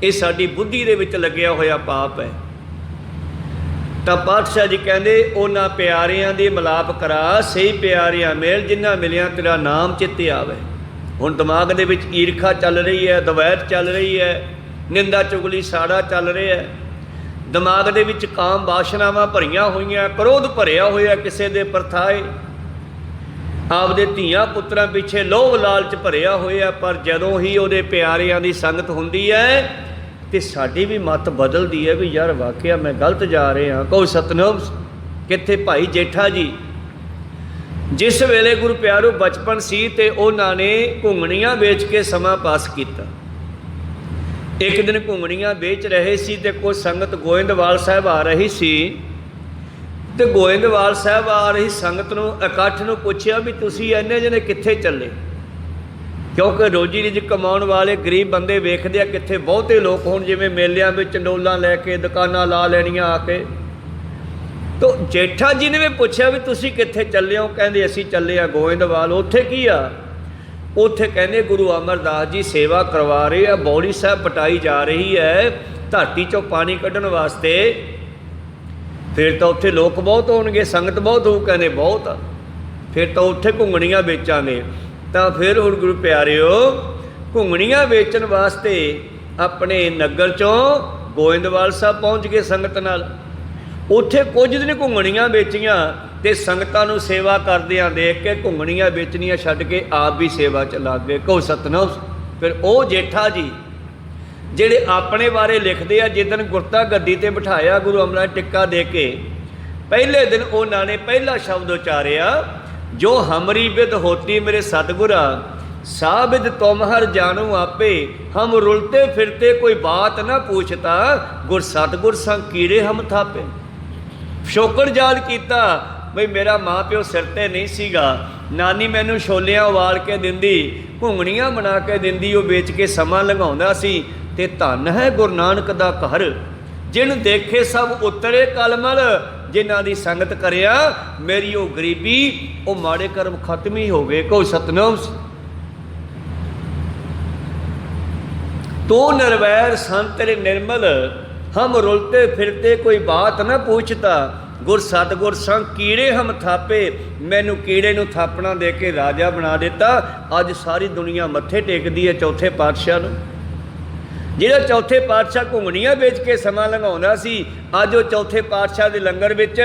ਇਹ ਸਾਡੀ ਬੁੱਧੀ ਦੇ ਵਿੱਚ ਲੱਗਿਆ ਹੋਇਆ ਪਾਪ ਹੈ। ਤਾਂ ਪਾਤਸ਼ਾਹ ਜੀ ਕਹਿੰਦੇ ਉਹਨਾਂ ਪਿਆਰਿਆਂ ਦੀ ਮਿਲਾਪ ਕਰਾ, ਸਹੀ ਪਿਆਰਿਆਂ ਮਿਲ, ਜਿਨ੍ਹਾਂ ਮਿਲਿਆ ਤੇਰਾ ਨਾਮ ਚਿੱਤੇ ਆਵੇ। ਹੁਣ ਦਿਮਾਗ ਦੇ ਵਿੱਚ ਈਰਖਾ ਚੱਲ ਰਹੀ ਹੈ, ਦਵੈਤ ਚੱਲ ਰਹੀ ਹੈ, ਨਿੰਦਾ ਚੁਗਲੀ ਸਾੜਾ ਚੱਲ ਰਿਹਾ ਹੈ। ਦਿਮਾਗ ਦੇ ਵਿੱਚ ਕਾਮ ਵਾਸ਼ਨਾਵਾਂ ਭਰੀਆਂ ਹੋਈਆਂ, ਕ੍ਰੋਧ ਭਰਿਆ ਹੋਇਆ ਕਿਸੇ ਦੇ ਪ੍ਰਥਾਏ, ਆਪਦੇ ਧੀਆਂ ਪੁੱਤਰਾਂ ਪਿੱਛੇ ਲੋਭ ਲਾਲਚ ਭਰਿਆ ਹੋਇਆ। ਪਰ ਜਦੋਂ ਹੀ ਉਹਦੇ ਪਿਆਰਿਆਂ ਦੀ ਸੰਗਤ ਹੁੰਦੀ ਹੈ ਤੇ ਸਾਡੀ ਵੀ ਮੱਤ ਬਦਲਦੀ ਹੈ ਵੀ ਯਾਰ ਵਾਕਿਆ ਮੈਂ ਗਲਤ ਜਾ ਰਿਹਾ। ਕਹੋ ਸਤਨਾਮ। ਕਿੱਥੇ ਭਾਈ ਜੇਠਾ ਜੀ, ਜਿਸ ਵੇਲੇ ਗੁਰੂ ਪਿਆਰੋ ਬਚਪਨ ਸੀ ਤੇ ਉਹਨਾਂ ਨੇ ਘੁੰਗਣੀਆਂ ਵੇਚ ਕੇ ਸਮਾਂ ਪਾਸ ਕੀਤਾ। ਇੱਕ ਦਿਨ ਘੁੰਗਣੀਆਂ ਵੇਚ ਰਹੇ ਸੀ ਤੇ ਕੋਈ ਸੰਗਤ ਗੋਇੰਦਵਾਲ ਸਾਹਿਬ ਆ ਰਹੀ ਸੀ, ਤੇ ਗੋਇੰਦਵਾਲ ਸਾਹਿਬ ਆ ਰਹੀ ਸੰਗਤ ਨੂੰ, ਇਕੱਠ ਨੂੰ ਪੁੱਛਿਆ ਵੀ ਤੁਸੀਂ ਇੰਨੇ ਜਣੇ ਕਿੱਥੇ ਚੱਲੇ? ਕਿਉਂਕਿ ਰੋਜੀ ਰਿਜ਼ਕ ਕਮਾਉਣ ਵਾਲੇ ਗਰੀਬ ਬੰਦੇ ਵੇਖਦੇ ਆ ਕਿੱਥੇ ਬਹੁਤੇ ਲੋਕ ਹੋਣ, ਜਿਵੇਂ ਮੇਲਿਆਂ ਵਿੱਚ ਚੰਡੋਲਾਂ ਲੈ ਕੇ ਦੁਕਾਨਾਂ ਲਾ ਲੈਣੀਆਂ ਆ ਕੇ। ਤੋ ਜੇਠਾ ਜੀ ਨੇ ਵੀ ਪੁੱਛਿਆ ਵੀ ਤੁਸੀਂ ਕਿੱਥੇ ਚੱਲੇ ਹੋ? ਕਹਿੰਦੇ ਅਸੀਂ ਚੱਲੇ ਆ ਗੋਇੰਦਵਾਲ। ਉੱਥੇ ਕੀ ਆ? ਉੱਥੇ ਕਹਿੰਦੇ ਗੁਰੂ ਅਮਰਦਾਸ ਜੀ ਸੇਵਾ ਕਰਵਾ ਰਹੇ ਆ, ਬੌਲੀ ਸਾਹਿਬ ਪਟਾਈ ਜਾ ਰਹੀ ਹੈ ਧਰਤੀ 'ਚੋਂ ਪਾਣੀ ਕੱਢਣ ਵਾਸਤੇ। ਫਿਰ ਤਾਂ ਉੱਥੇ ਲੋਕ ਬਹੁਤ ਹੋਣਗੇ, ਸੰਗਤ ਬਹੁਤ ਹੋਊ। ਕਹਿੰਦੇ ਬਹੁਤ ਆ, ਫਿਰ ਤਾਂ ਉੱਥੇ ਘੁੰਗਣੀਆਂ ਵੇਚਾਂਗੇ। ਤਾਂ ਫਿਰ ਹੁਣ ਗੁਰੂ ਪਿਆਰਿਓ ਘੁੰਗਣੀਆਂ ਵੇਚਣ ਵਾਸਤੇ ਆਪਣੇ ਨਗਰ 'ਚੋਂ ਗੋਇੰਦਵਾਲ ਸਾਹਿਬ ਪਹੁੰਚ ਗਏ ਸੰਗਤ ਨਾਲ। ਉੱਥੇ ਕੁਝ ਦਿਨ ਘੁੰਗਣੀਆਂ ਵੇਚੀਆਂ ਤੇ ਸੰਗਤਾਂ ਨੂੰ ਸੇਵਾ ਕਰਦਿਆਂ ਦੇਖ ਕੇ ਘੁੰਗਣੀਆਂ ਵੇਚਣੀਆਂ ਛੱਡ ਕੇ ਆਪ ਵੀ ਸੇਵਾ 'ਚ ਲੱਗ ਗਏ। ਕਹੋ ਸਤਨਾਮ। ਫਿਰ ਉਹ ਜੇਠਾ ਜੀ ਜਿਹੜੇ ਆਪਣੇ ਬਾਰੇ ਲਿਖਦੇ ਆ, ਜਿੱਦਣ ਗੁਰਤਾ ਗੱਦੀ ਤੇ ਬਿਠਾਇਆ ਗੁਰੂ ਅਮਰਨਾਥ ਟਿੱਕਾ ਦੇ ਕੇ, ਪਹਿਲੇ ਦਿਨ ਉਹਨਾਂ ਨੇ ਪਹਿਲਾ ਸ਼ਬਦ ਉਚਾਰਿਆ, ਜੋ ਹਮਰੀ ਬਿਦ ਹੋਤੀ ਮੇਰੇ ਸਤਿਗੁਰਾ, ਸਾਬਿਦ ਤੁਮ ਹਰ ਜਾਣੂ ਆਪੇ। ਹਮ ਰੁਲਤੇ ਫਿਰਤੇ ਕੋਈ ਬਾਤ ਨਾ ਪੁੱਛਤਾ, ਗੁਰ ਸਤਿਗੁਰ ਸੰਗ ਕੀੜੇ ਹਮ ਥਾਪੇ। ਸ਼ੋਕਰ ਯਾਦ ਕੀਤਾ ਬਈ ਮੇਰਾ ਮਾਂ ਪਿਓ ਸਿਰ 'ਤੇ ਨਹੀਂ ਸੀਗਾ, ਨਾਨੀ ਮੈਨੂੰ ਛੋਲਿਆਂ ਉਬਾਲ ਕੇ ਦਿੰਦੀ, ਘੁੰਗਣੀਆਂ ਬਣਾ ਕੇ ਦਿੰਦੀ, ਉਹ ਵੇਚ ਕੇ ਸਮਾਂ ਲੰਘਾਉਂਦਾ ਸੀ। ਤੇ ਧੰਨ ਹੈ ਗੁਰੂ ਨਾਨਕ ਦਾ ਘਰ, ਜਿਨ ਦੇਖੇ ਸਭ ਉਤਰੇ ਕਲਮਲ। ਜਿਨ੍ਹਾਂ ਦੀ ਸੰਗਤ ਕਰਿਆ ਮੇਰੀ ਉਹ ਗਰੀਬੀ, ਉਹ ਮਾੜੇ ਕਰਮ ਖਤਮ ਹੀ ਹੋ ਗਏ। ਕਹੋ ਸਤਨਾਮ। ਤੂੰ ਨਿਰਵੈਰ ਸੰਤ ਤੇਰੇ ਨਿਰਮਲ, ਹਮ ਰੁਲਤੇ ਫਿਰਤੇ ਕੋਈ ਬਾਤ ਨਾ ਪੁੱਛਤਾ, ਗੁਰ ਸਤਿਗੁਰ ਸੰਗ ਕੀੜੇ ਹਮ ਥਾਪੇ। ਮੈਨੂੰ ਕੀੜੇ ਨੂੰ ਥਾਪਣਾ ਦੇ ਕੇ ਰਾਜਾ ਬਣਾ ਦਿੱਤਾ। ਅੱਜ ਸਾਰੀ ਦੁਨੀਆ ਮੱਥੇ ਟੇਕਦੀ ਹੈ ਚੌਥੇ ਪਾਤਸ਼ਾਹ ਨੂੰ। ਜਿਹੜਾ ਚੌਥੇ ਪਾਤਸ਼ਾਹ ਘੁੰਗਣੀਆਂ ਵੇਚ ਕੇ ਸਮਾਂ ਲੰਘਾਉਂਦਾ ਸੀ, ਅੱਜ ਉਹ ਚੌਥੇ ਪਾਤਸ਼ਾਹ ਦੇ ਲੰਗਰ ਵਿੱਚ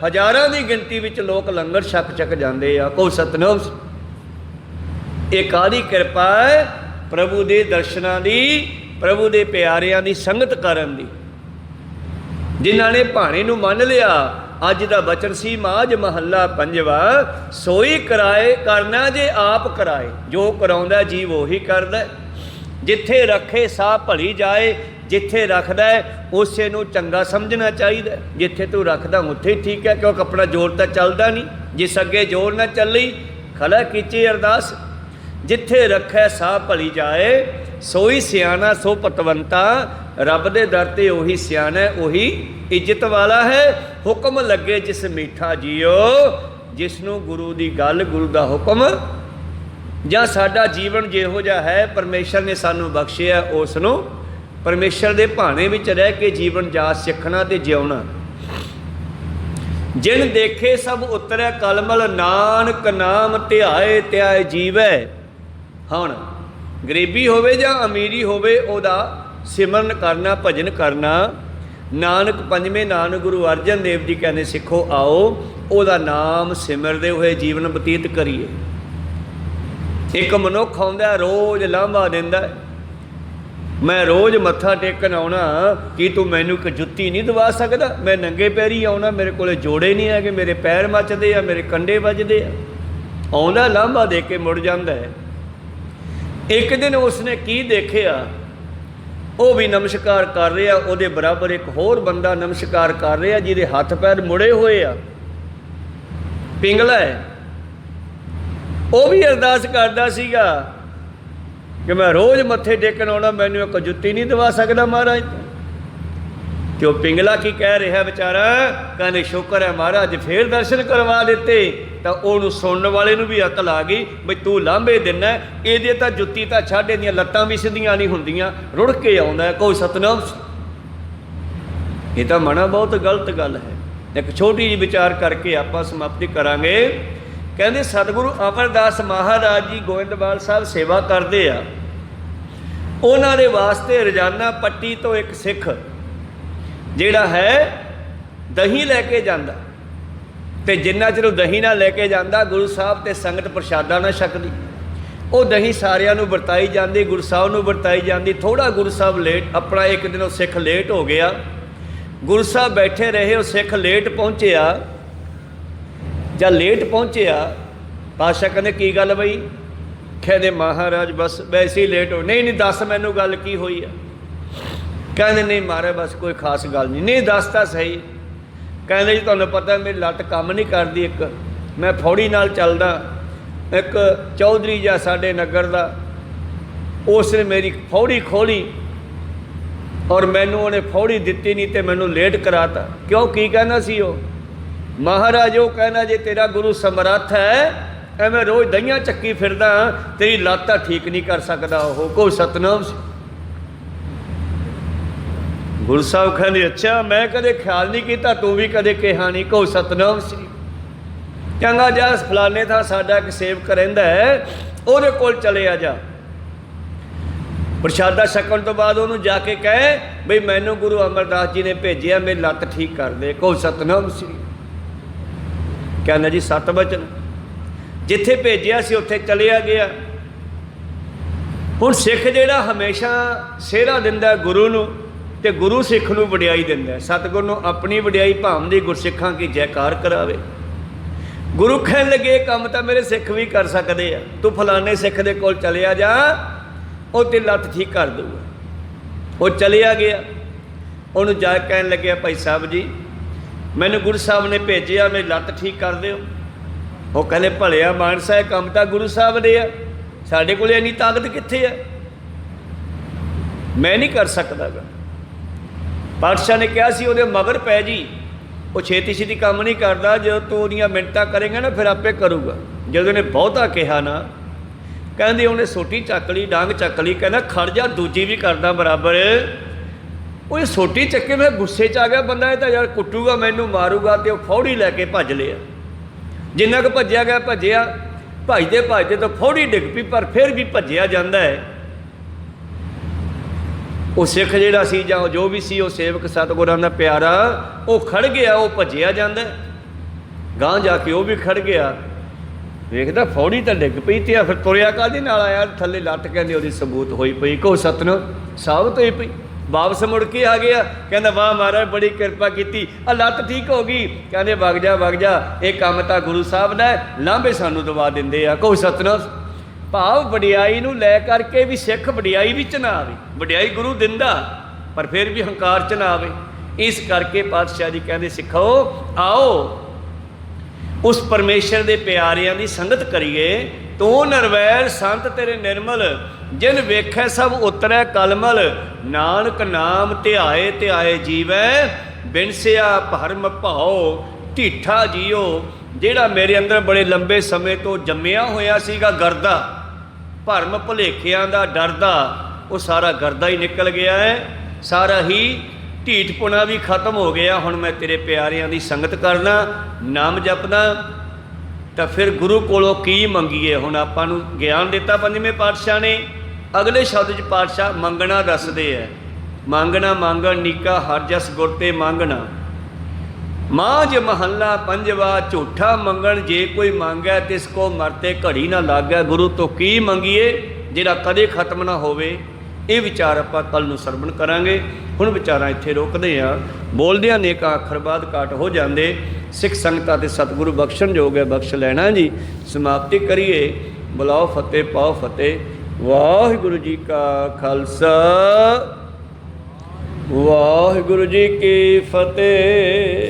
ਹਜ਼ਾਰਾਂ ਦੀ ਗਿਣਤੀ ਵਿੱਚ ਲੋਕ ਲੰਗਰ ਛਕ ਜਾਂਦੇ ਆ। ਕਹੋ ਸਤਿਨਾਮ। ਇਹ ਕਾਹਦੀ ਕਿਰਪਾ ਹੈ? ਪ੍ਰਭੂ ਦੇ ਦਰਸ਼ਨਾਂ ਦੀ, ਪ੍ਰਭੂ ਦੇ ਪਿਆਰਿਆਂ ਦੀ ਸੰਗਤ ਕਰਨ ਦੀ। ਜਿਨ੍ਹਾਂ ਨੇ ਭਾਣੇ ਨੂੰ ਮੰਨ ਲਿਆ। ਅੱਜ ਦਾ ਬਚਨ ਸੀ ਮਾਝ ਮਹੱਲਾ ਪੰਜਵਾ, ਸੋਈ ਕਰਾਏ ਕਰਨਾ ਜੇ ਆਪ ਕਰਾਏ। ਜੋ ਕਰਾਉਂਦਾ ਜੀਵ ਉਹੀ ਕਰਦਾ। ਜਿੱਥੇ ਰੱਖੇ ਸਾਹ ਭਲੀ ਜਾਏ। ਜਿੱਥੇ ਰੱਖਦਾ ਉਸੇ ਨੂੰ ਚੰਗਾ ਸਮਝਣਾ ਚਾਹੀਦਾ। ਜਿੱਥੇ ਤੂੰ ਰੱਖਦਾ ਉੱਥੇ ਠੀਕ ਹੈ, ਕਿਉਂਕਿ ਆਪਣਾ ਜ਼ੋਰ ਤਾਂ ਚੱਲਦਾ ਨਹੀਂ। ਜਿਸ ਅੱਗੇ ਜ਼ੋਰ ਨਾ ਚੱਲੀ ਖਲਾ ਕੀਚੀ ਅਰਦਾਸ। ਜਿੱਥੇ ਰੱਖੇ ਸਾਹ ਭਲੀ ਜਾਏ। ਸੋਈ ਸਿਆਣਾ ਸੋ ਪਤਵੰਤਾ। ਰੱਬ ਦੇ ਦਰ 'ਤੇ ਉਹੀ ਸਿਆਣਾ, ਉਹੀ ਇੱਜ਼ਤ ਵਾਲਾ ਹੈ। ਹੁਕਮ ਲੱਗੇ ਜਿਸ ਮੀਠਾ ਜੀਓ। ਜਿਸ ਨੂੰ ਗੁਰੂ ਦੀ ਗੱਲ, ਗੁਰੂ ਦਾ ਹੁਕਮ ਜਾਂ ਸਾਡਾ ਜੀਵਨ ਜਿਹੋ ਜਿਹਾ ਹੈ ਪਰਮੇਸ਼ਰ ਨੇ ਸਾਨੂੰ ਬਖਸ਼ਿਆ, ਉਸ ਨੂੰ ਪਰਮੇਸ਼ਰ ਦੇ ਭਾਣੇ ਵਿੱਚ ਰਹਿ ਕੇ ਜੀਵਨ ਜਾਚ ਸਿੱਖਣਾ ਅਤੇ ਜਿਉਣਾ। ਜਿਨ ਦੇਖੇ ਸਭ ਉਤਰੈ ਕਲਮਲ। ਨਾਨਕ ਨਾਮ ਧਿਆਏ ਧਿਆਏ ਜੀਵੈ। ਹੁਣ ਗਰੀਬੀ ਹੋਵੇ ਜਾਂ ਅਮੀਰੀ ਹੋਵੇ, ਉਹਦਾ ਸਿਮਰਨ ਕਰਨਾ, ਭਜਨ ਕਰਨਾ। ਨਾਨਕ ਪੰਜਵੇਂ ਨਾਨਕ ਗੁਰੂ ਅਰਜਨ ਦੇਵ ਜੀ ਕਹਿੰਦੇ ਸਿੱਖੋ ਆਓ ਉਹਦਾ ਨਾਮ ਸਿਮਰਦੇ ਹੋਏ ਜੀਵਨ ਬਤੀਤ ਕਰੀਏ। ਇੱਕ ਮਨੁੱਖ ਆਉਂਦਾ ਰੋਜ਼ ਲਾਂਭਾ ਦਿੰਦਾ, ਮੈਂ ਰੋਜ਼ ਮੱਥਾ ਟੇਕਣ ਆਉਣਾ, ਕੀ ਤੂੰ ਮੈਨੂੰ ਇੱਕ ਜੁੱਤੀ ਨਹੀਂ ਦਵਾ ਸਕਦਾ? ਮੈਂ ਨੰਗੇ ਪੈਰੀ ਆਉਣਾ, ਮੇਰੇ ਕੋਲ ਜੋੜੇ ਨਹੀਂ ਹੈਗੇ, ਮੇਰੇ ਪੈਰ ਮੱਚਦੇ ਆ, ਮੇਰੇ ਕੰਡੇ ਵੱਜਦੇ ਆ। ਆਉਂਦਾ ਲਾਂਭਾ ਦੇ ਕੇ ਮੁੜ ਜਾਂਦਾ ਹੈ। ਇੱਕ ਦਿਨ ਉਸਨੇ ਕੀ ਦੇਖਿਆ, ਉਹ ਵੀ ਨਮਸਕਾਰ ਕਰ ਰਿਹਾ, ਉਹਦੇ ਬਰਾਬਰ ਇੱਕ ਹੋਰ ਬੰਦਾ ਨਮਸਕਾਰ ਕਰ ਰਿਹਾ ਜਿਹਦੇ ਹੱਥ ਪੈਰ ਮੁੜੇ ਹੋਏ ਆ, ਪਿੰਗਲਾ ਹੈ। ਉਹ ਵੀ ਅਰਦਾਸ ਕਰਦਾ ਸੀਗਾ ਕਿ ਮੈਂ ਰੋਜ਼ ਮੱਥੇ ਟੇਕਣ ਆਉਣਾ, ਮੈਨੂੰ ਇੱਕ ਜੁੱਤੀ ਨਹੀਂ ਦਵਾ ਸਕਦਾ ਮਹਾਰਾਜ। ਤੇ ਉਹ ਪਿੰਗਲਾ ਕੀ ਕਹਿ ਰਿਹਾ ਵਿਚਾਰਾ, ਕਹਿੰਦੇ ਸ਼ੁਕਰ ਹੈ ਮਹਾਰਾਜ ਫੇਰ ਦਰਸ਼ਨ ਕਰਵਾ ਦਿੱਤੇ। ਤਾਂ ਉਹਨੂੰ ਸੁਣਨ ਵਾਲੇ ਨੂੰ ਵੀ ਅਕਲ ਆ ਗਈ ਬਈ ਤੂੰ ਲਾਂਭੇ ਦਿੰਦਾ, ਇਹਦੇ ਤਾਂ ਜੁੱਤੀ ਤਾਂ ਛੱਡ, ਇਹਦੀਆਂ ਲੱਤਾਂ ਵੀ ਸਿੱਧੀਆਂ ਨਹੀਂ ਹੁੰਦੀਆਂ, ਰੁੜ ਕੇ ਆਉਂਦਾ। ਕੋਈ ਸਤਨਾਮ। ਇਹ ਤਾਂ ਮਨਾ ਬਹੁਤ ਗਲਤ ਗੱਲ ਹੈ। ਇੱਕ ਛੋਟੀ ਜਿਹੀ ਵਿਚਾਰ ਕਰਕੇ ਆਪਾਂ ਸਮਾਪਤੀ ਕਰਾਂਗੇ। ਕਹਿੰਦੇ ਸਤਿਗੁਰੂ ਅਮਰਦਾਸ ਮਹਾਰਾਜ ਜੀ ਗੋਇੰਦਵਾਲ ਸਾਹਿਬ ਸੇਵਾ ਕਰਦੇ ਆ। ਉਹਨਾਂ ਦੇ ਵਾਸਤੇ ਰੋਜ਼ਾਨਾ ਪੱਟੀ ਤੋਂ ਇੱਕ ਸਿੱਖ ਜਿਹੜਾ ਹੈ ਦਹੀਂ ਲੈ ਕੇ ਜਾਂਦਾ, ਅਤੇ ਜਿੰਨਾ ਚਿਰ ਉਹ ਦਹੀਂ ਨਾ ਲੈ ਕੇ ਜਾਂਦਾ ਗੁਰੂ ਸਾਹਿਬ ਅਤੇ ਸੰਗਤ ਪ੍ਰਸ਼ਾਦਾ ਨਾ ਛਕਦੀ। ਉਹ ਦਹੀਂ ਸਾਰਿਆਂ ਨੂੰ ਵਰਤਾਈ ਜਾਂਦੀ, ਗੁਰੂ ਸਾਹਿਬ ਨੂੰ ਵਰਤਾਈ ਜਾਂਦੀ। ਥੋੜ੍ਹਾ ਗੁਰੂ ਸਾਹਿਬ ਲੇਟ, ਆਪਣਾ ਇੱਕ ਦਿਨ ਉਹ ਸਿੱਖ ਲੇਟ ਹੋ ਗਿਆ। ਗੁਰੂ ਸਾਹਿਬ ਬੈਠੇ ਰਹੇ, ਉਹ ਸਿੱਖ ਲੇਟ ਪਹੁੰਚਿਆ। ਜਦ ਲੇਟ ਪਹੁੰਚਿਆ ਪਾਤਸ਼ਾਹ ਕਹਿੰਦੇ ਕੀ ਗੱਲ ਬਈ? ਕਹਿੰਦੇ ਮਹਾਰਾਜ ਬਸ ਵੈਸੇ ਹੀ ਲੇਟ ਹੋ। ਨਹੀਂ ਦੱਸ ਮੈਨੂੰ ਗੱਲ ਕੀ ਹੋਈ ਆ? ਕਹਿੰਦੇ ਨਹੀਂ ਮਹਾਰਾਜ ਬਸ ਕੋਈ ਖਾਸ ਗੱਲ ਨਹੀਂ। ਨਹੀਂ ਦੱਸ ਤਾਂ ਸਹੀ। ਕਹਿੰਦੇ ਜੀ ਤੁਹਾਨੂੰ ਪਤਾ ਮੇਰੀ ਲੱਤ ਕੰਮ ਨਹੀਂ ਕਰਦੀ, ਇੱਕ ਮੈਂ ਫੌੜੀ ਨਾਲ ਚੱਲਦਾ, ਇੱਕ ਚੌਧਰੀ ਜਿਹਾ ਸਾਡੇ ਨਗਰ ਦਾ, ਉਸ ਨੇ ਮੇਰੀ ਫੌੜੀ ਖੋਲੀ ਔਰ ਮੈਨੂੰ ਉਹਨੇ ਫੌੜੀ ਦਿੱਤੀ ਨਹੀਂ ਅਤੇ ਮੈਨੂੰ ਲੇਟ ਕਰਾਤਾ। ਕਿਉਂ ਕੀ ਕਹਿਣਾ ਸੀ ਉਹ? ਮਹਾਰਾਜ ਉਹ ਕਹਿਣਾ ਜੇ ਤੇਰਾ ਗੁਰੂ ਸਮਰੱਥ ਹੈ, ਐਵੇਂ ਰੋਜ਼ ਦਹੀਆਂ ਚੱਕੀ ਫਿਰਦਾ, ਤੇਰੀ ਲੱਤ ਤਾਂ ਠੀਕ ਨਹੀਂ ਕਰ ਸਕਦਾ ਉਹ। ਕੋਈ ਸਤਨਾਮ ਸੀ। ਗੁਰੂ ਸਾਹਿਬ ਕਹਿੰਦੇ ਅੱਛਾ ਮੈਂ ਕਦੇ ਖਿਆਲ ਨਹੀਂ ਕੀਤਾ, ਤੂੰ ਵੀ ਕਦੇ ਕਿਹਾ ਨਹੀਂ। ਕੋਈ ਸਤਨਾਮ ਸੀ। ਚੰਗਾ ਜਾ ਫਲਾਣੇ ਥਾਂ ਸਾਡਾ ਇੱਕ ਸੇਵਕ ਰਹਿੰਦਾ ਹੈ, ਉਹਦੇ ਕੋਲ ਚਲੇ ਆ ਜਾ। ਪ੍ਰਸ਼ਾਦਾ ਛਕਣ ਤੋਂ ਬਾਅਦ ਉਹਨੂੰ ਜਾ ਕੇ ਕਹੇ ਬਈ ਮੈਨੂੰ ਗੁਰੂ ਅਮਰਦਾਸ ਜੀ ਨੇ ਭੇਜਿਆ, ਮੇਰੀ ਲੱਤ ਠੀਕ ਕਰ ਦੇ। ਕੋਈ ਸਤਨਾਮ ਸੀ। ਕਹਿੰਦਾ ਜੀ ਸਤ ਬਚਨ। ਜਿੱਥੇ ਭੇਜਿਆ ਸੀ ਉੱਥੇ ਚਲਿਆ ਗਿਆ। ਹੁਣ ਸਿੱਖ ਜਿਹੜਾ ਹਮੇਸ਼ਾ ਸਿਹਰਾ ਦਿੰਦਾ ਗੁਰੂ ਨੂੰ, ਅਤੇ ਗੁਰੂ ਸਿੱਖ ਨੂੰ ਵਡਿਆਈ ਦਿੰਦਾ। ਸਤਿਗੁਰੂ ਨੂੰ ਆਪਣੀ ਵਡਿਆਈ ਭਾਵਦੀ, ਗੁਰਸਿੱਖਾਂ ਕੀ ਜੈਕਾਰ ਕਰਾਵੇ। ਗੁਰੂ ਕਹਿਣ ਲੱਗੇ ਇਹ ਕੰਮ ਤਾਂ ਮੇਰੇ ਸਿੱਖ ਵੀ ਕਰ ਸਕਦੇ ਆ, ਤੂੰ ਫਲਾਣੇ ਸਿੱਖ ਦੇ ਕੋਲ ਚਲਿਆ ਜਾ, ਉਹ ਤੇ ਲੱਤ ਠੀਕ ਕਰ ਦਊਗਾ। ਉਹ ਚਲਿਆ ਗਿਆ। ਉਹਨੂੰ ਜਾ ਕੇ ਕਹਿਣ ਲੱਗਿਆ ਭਾਈ ਸਾਹਿਬ ਜੀ ਮੈਨੂੰ ਗੁਰੂ ਸਾਹਿਬ ਨੇ ਭੇਜਿਆ, ਮੇਰੀ ਲੱਤ ਠੀਕ ਕਰ ਦਿਓ। ਉਹ ਕਹਿੰਦੇ ਭਲਿਆ ਮਾਨਸਾ ਇਹ ਕੰਮ ਤਾਂ ਗੁਰੂ ਸਾਹਿਬ ਦੇ ਆ, ਸਾਡੇ ਕੋਲ ਇੰਨੀ ਤਾਕਤ ਕਿੱਥੇ ਆ, ਮੈਂ ਨਹੀਂ ਕਰ ਸਕਦਾ ਗਾ। ਪਾਤਸ਼ਾਹ ਨੇ ਕਿਹਾ ਸੀ ਉਹਦੇ ਮਗਰ ਪੈ ਜੀ, ਉਹ ਛੇਤੀ ਛੇਤੀ ਕੰਮ ਨਹੀਂ ਕਰਦਾ, ਜਦੋਂ ਤੂੰ ਉਹਦੀਆਂ ਮਿੰਨਤਾਂ ਕਰੇਂਗਾ ਨਾ ਫਿਰ ਆਪੇ ਕਰੂਗਾ। ਜਦੋਂ ਉਹਨੇ ਬਹੁਤਾ ਕਿਹਾ ਨਾ, ਕਹਿੰਦੇ ਉਹਨੇ ਸੋਟੀ ਚੱਕ ਲਈ, ਡਾਂਗ ਚੱਕ ਲਈ, ਕਹਿੰਦਾ ਖੜ ਜਾ ਦੂਜੀ ਵੀ ਕਰਦਾ ਬਰਾਬਰ। ਉਹ ਇਹ ਸੋਟੀ ਚੱਕੇ ਮੈਂ ਗੁੱਸੇ 'ਚ ਆ ਗਿਆ, ਬੰਦਾ ਇਹ ਤਾਂ ਯਾਰ ਕੁੱਟੂਗਾ ਮੈਨੂੰ, ਮਾਰੂਗਾ, ਅਤੇ ਉਹ ਫੌੜੀ ਲੈ ਕੇ ਭੱਜ ਲਿਆ। ਜਿੰਨਾ ਕੁ ਭੱਜਿਆ ਗਿਆ ਭੱਜਿਆ, ਭੱਜਦੇ ਭੱਜਦੇ ਤਾਂ ਫੌੜੀ ਡਿੱਗ ਪਈ, ਪਰ ਫਿਰ ਵੀ ਭੱਜਿਆ ਜਾਂਦਾ ਹੈ। ਉਹ ਸਿੱਖ ਜਿਹੜਾ ਸੀ ਜਾਂ ਜੋ ਵੀ ਸੀ, ਉਹ ਸੇਵਕ ਸਤਿਗੁਰਾਂ ਦਾ ਪਿਆਰਾ, ਉਹ ਖੜ ਗਿਆ, ਉਹ ਭੱਜਿਆ ਜਾਂਦਾ, ਗਾਂਹ ਜਾ ਕੇ ਉਹ ਵੀ ਖੜ ਗਿਆ। ਵੇਖਦਾ ਫੌੜੀ ਤਾਂ ਡਿੱਗ ਪਈ ਤੇ ਆ ਫਿਰ ਤੁਰਿਆ ਕਾਹਦੇ ਨਾਲ ਆਇਆ, ਥੱਲੇ ਲੱਟ ਕਹਿੰਦੇ ਉਹਦੀ ਸਬੂਤ ਹੋਈ ਪਈ, ਕੋ ਸਤਿਨਾਮ ਸਾਬਤ ਹੋਈ ਪਈ। ਵਾਪਸ ਮੁੜ ਕੇ ਆ ਗਿਆ, ਕਹਿੰਦਾ ਵਾਹ ਮਹਾਰਾਜ ਬੜੀ ਕਿਰਪਾ ਕੀਤੀ, ਆ ਲੱਤ ਠੀਕ ਹੋ ਗਈ। ਕਹਿੰਦੇ ਵਗ ਜਾ ਵਗ ਜਾ, ਇਹ ਕੰਮ ਤਾਂ ਗੁਰੂ ਸਾਹਿਬ ਦਾ, ਲਾਂਭੇ ਸਾਨੂੰ ਦਵਾ ਦਿੰਦੇ ਆ, ਕੋ ਸਤਿਨਾਮ। ਭਾਵ ਵਡਿਆਈ ਨੂੰ ਲੈ ਕਰਕੇ ਵੀ ਸਿੱਖ ਵਡਿਆਈ ਵਿੱਚ ਨਾ ਆਵੇ, ਵਡਿਆਈ ਗੁਰੂ ਦਿੰਦਾ ਪਰ ਫਿਰ ਵੀ ਹੰਕਾਰ 'ਚ ਨਾ ਆਵੇ। ਇਸ ਕਰਕੇ ਪਾਤਸ਼ਾਹ ਜੀ ਕਹਿੰਦੇ ਸਿੱਖੋ ਆਓ ਉਸ ਪਰਮੇਸ਼ਰ ਦੇ ਪਿਆਰਿਆਂ ਦੀ ਸੰਗਤ ਕਰੀਏ। ਤੂੰ ਨਿਰਵੈਰ ਸੰਤ ਤੇਰੇ ਨਿਰਮਲ, ਜਿਨ ਵੇਖੈ ਸਭ ਉਤਰੈ ਕਲਮਲ। ਨਾਨਕ ਨਾਮ ਧਿਆਏ ਧਿਆਏ ਜੀਵੈ, ਬਿਨਸਿਆ ਭਰਮ ਭਾਉ ਢੀਠਾ ਜੀਓ। ਜਿਹੜਾ ਮੇਰੇ ਅੰਦਰ ਬੜੇ ਲੰਬੇ ਸਮੇਂ ਤੋਂ ਜੰਮਿਆ ਹੋਇਆ ਸੀਗਾ ਗਰਦਾ, ਭਰਮ ਭੁਲੇਖਿਆਂ ਦਾ ਡਰਦਾ, ਉਹ ਸਾਰਾ ਗਰਦਾ ਹੀ ਨਿਕਲ ਗਿਆ ਹੈ, ਸਾਰਾ ਹੀ ਢੀਠਪੁਣਾ ਵੀ ਖਤਮ ਹੋ ਗਿਆ। ਹੁਣ ਮੈਂ ਤੇਰੇ ਪਿਆਰਿਆਂ ਦੀ ਸੰਗਤ ਕਰਨਾ, ਨਾਮ ਜਪਦਾ, ਤਾਂ ਫਿਰ ਗੁਰੂ ਕੋਲੋਂ ਕੀ ਮੰਗੀਏ। ਹੁਣ ਆਪਾਂ ਨੂੰ ਗਿਆਨ ਦਿੱਤਾ ਪੰਜਵੇਂ ਪਾਤਸ਼ਾਹ ਨੇ। ਅਗਲੇ ਸ਼ਬਦ 'ਚ ਪਾਤਸ਼ਾਹ ਮੰਗਣਾ ਦੱਸਦੇ ਹੈ, ਮੰਗਣਾ ਮੰਗਣ ਨੀਕਾ ਹਰ ਜਸ ਗੁਰ ਤੇ ਮੰਗਣਾ। ਮਾਝ ਮਹੱਲਾ ਪੰਜਵਾ, ਝੂਠਾ ਮੰਗਣ ਜੇ ਕੋਈ ਮੰਗੈ ਤਿਸ ਕੋ ਮਰਤੇ ਘੜੀ ਨਾ ਲਾਗੈ। ਗੁਰੂ ਤੋਂ ਕੀ ਮੰਗੀਏ ਜਿਹੜਾ ਕਦੇ ਖਤਮ ਨਾ ਹੋਵੇ। ਇਹ ਵਿਚਾਰ ਆਪਾਂ ਕੱਲ੍ਹ ਨੂੰ ਸਰਵਣ ਕਰਾਂਗੇ। ਹੁਣ ਵਿਚਾਰਾਂ ਇੱਥੇ ਰੋਕਦੇ ਹਾਂ, ਬੋਲਦਿਆਂ ਨੇਕਾਂ ਅੱਖਰ ਬਾਅਦ ਘੱਟ ਹੋ ਜਾਂਦੇ। ਸਿੱਖ ਸੰਗਤਾਂ ਤੇ ਸਤਿਗੁਰੂ ਬਖਸ਼ਣ ਯੋਗ ਹੈ, ਬਖਸ਼ ਲੈਣਾ ਜੀ। ਸਮਾਪਤੀ ਕਰੀਏ, ਬੁਲਾਓ ਫਤਿਹ ਪਾਓ ਫਤਿਹ। ਵਾਹਿਗੁਰੂ ਜੀ ਕਾ ਖਾਲਸਾ, ਵਾਹਿਗੁਰੂ ਜੀ ਕੀ ਫਤਿਹ।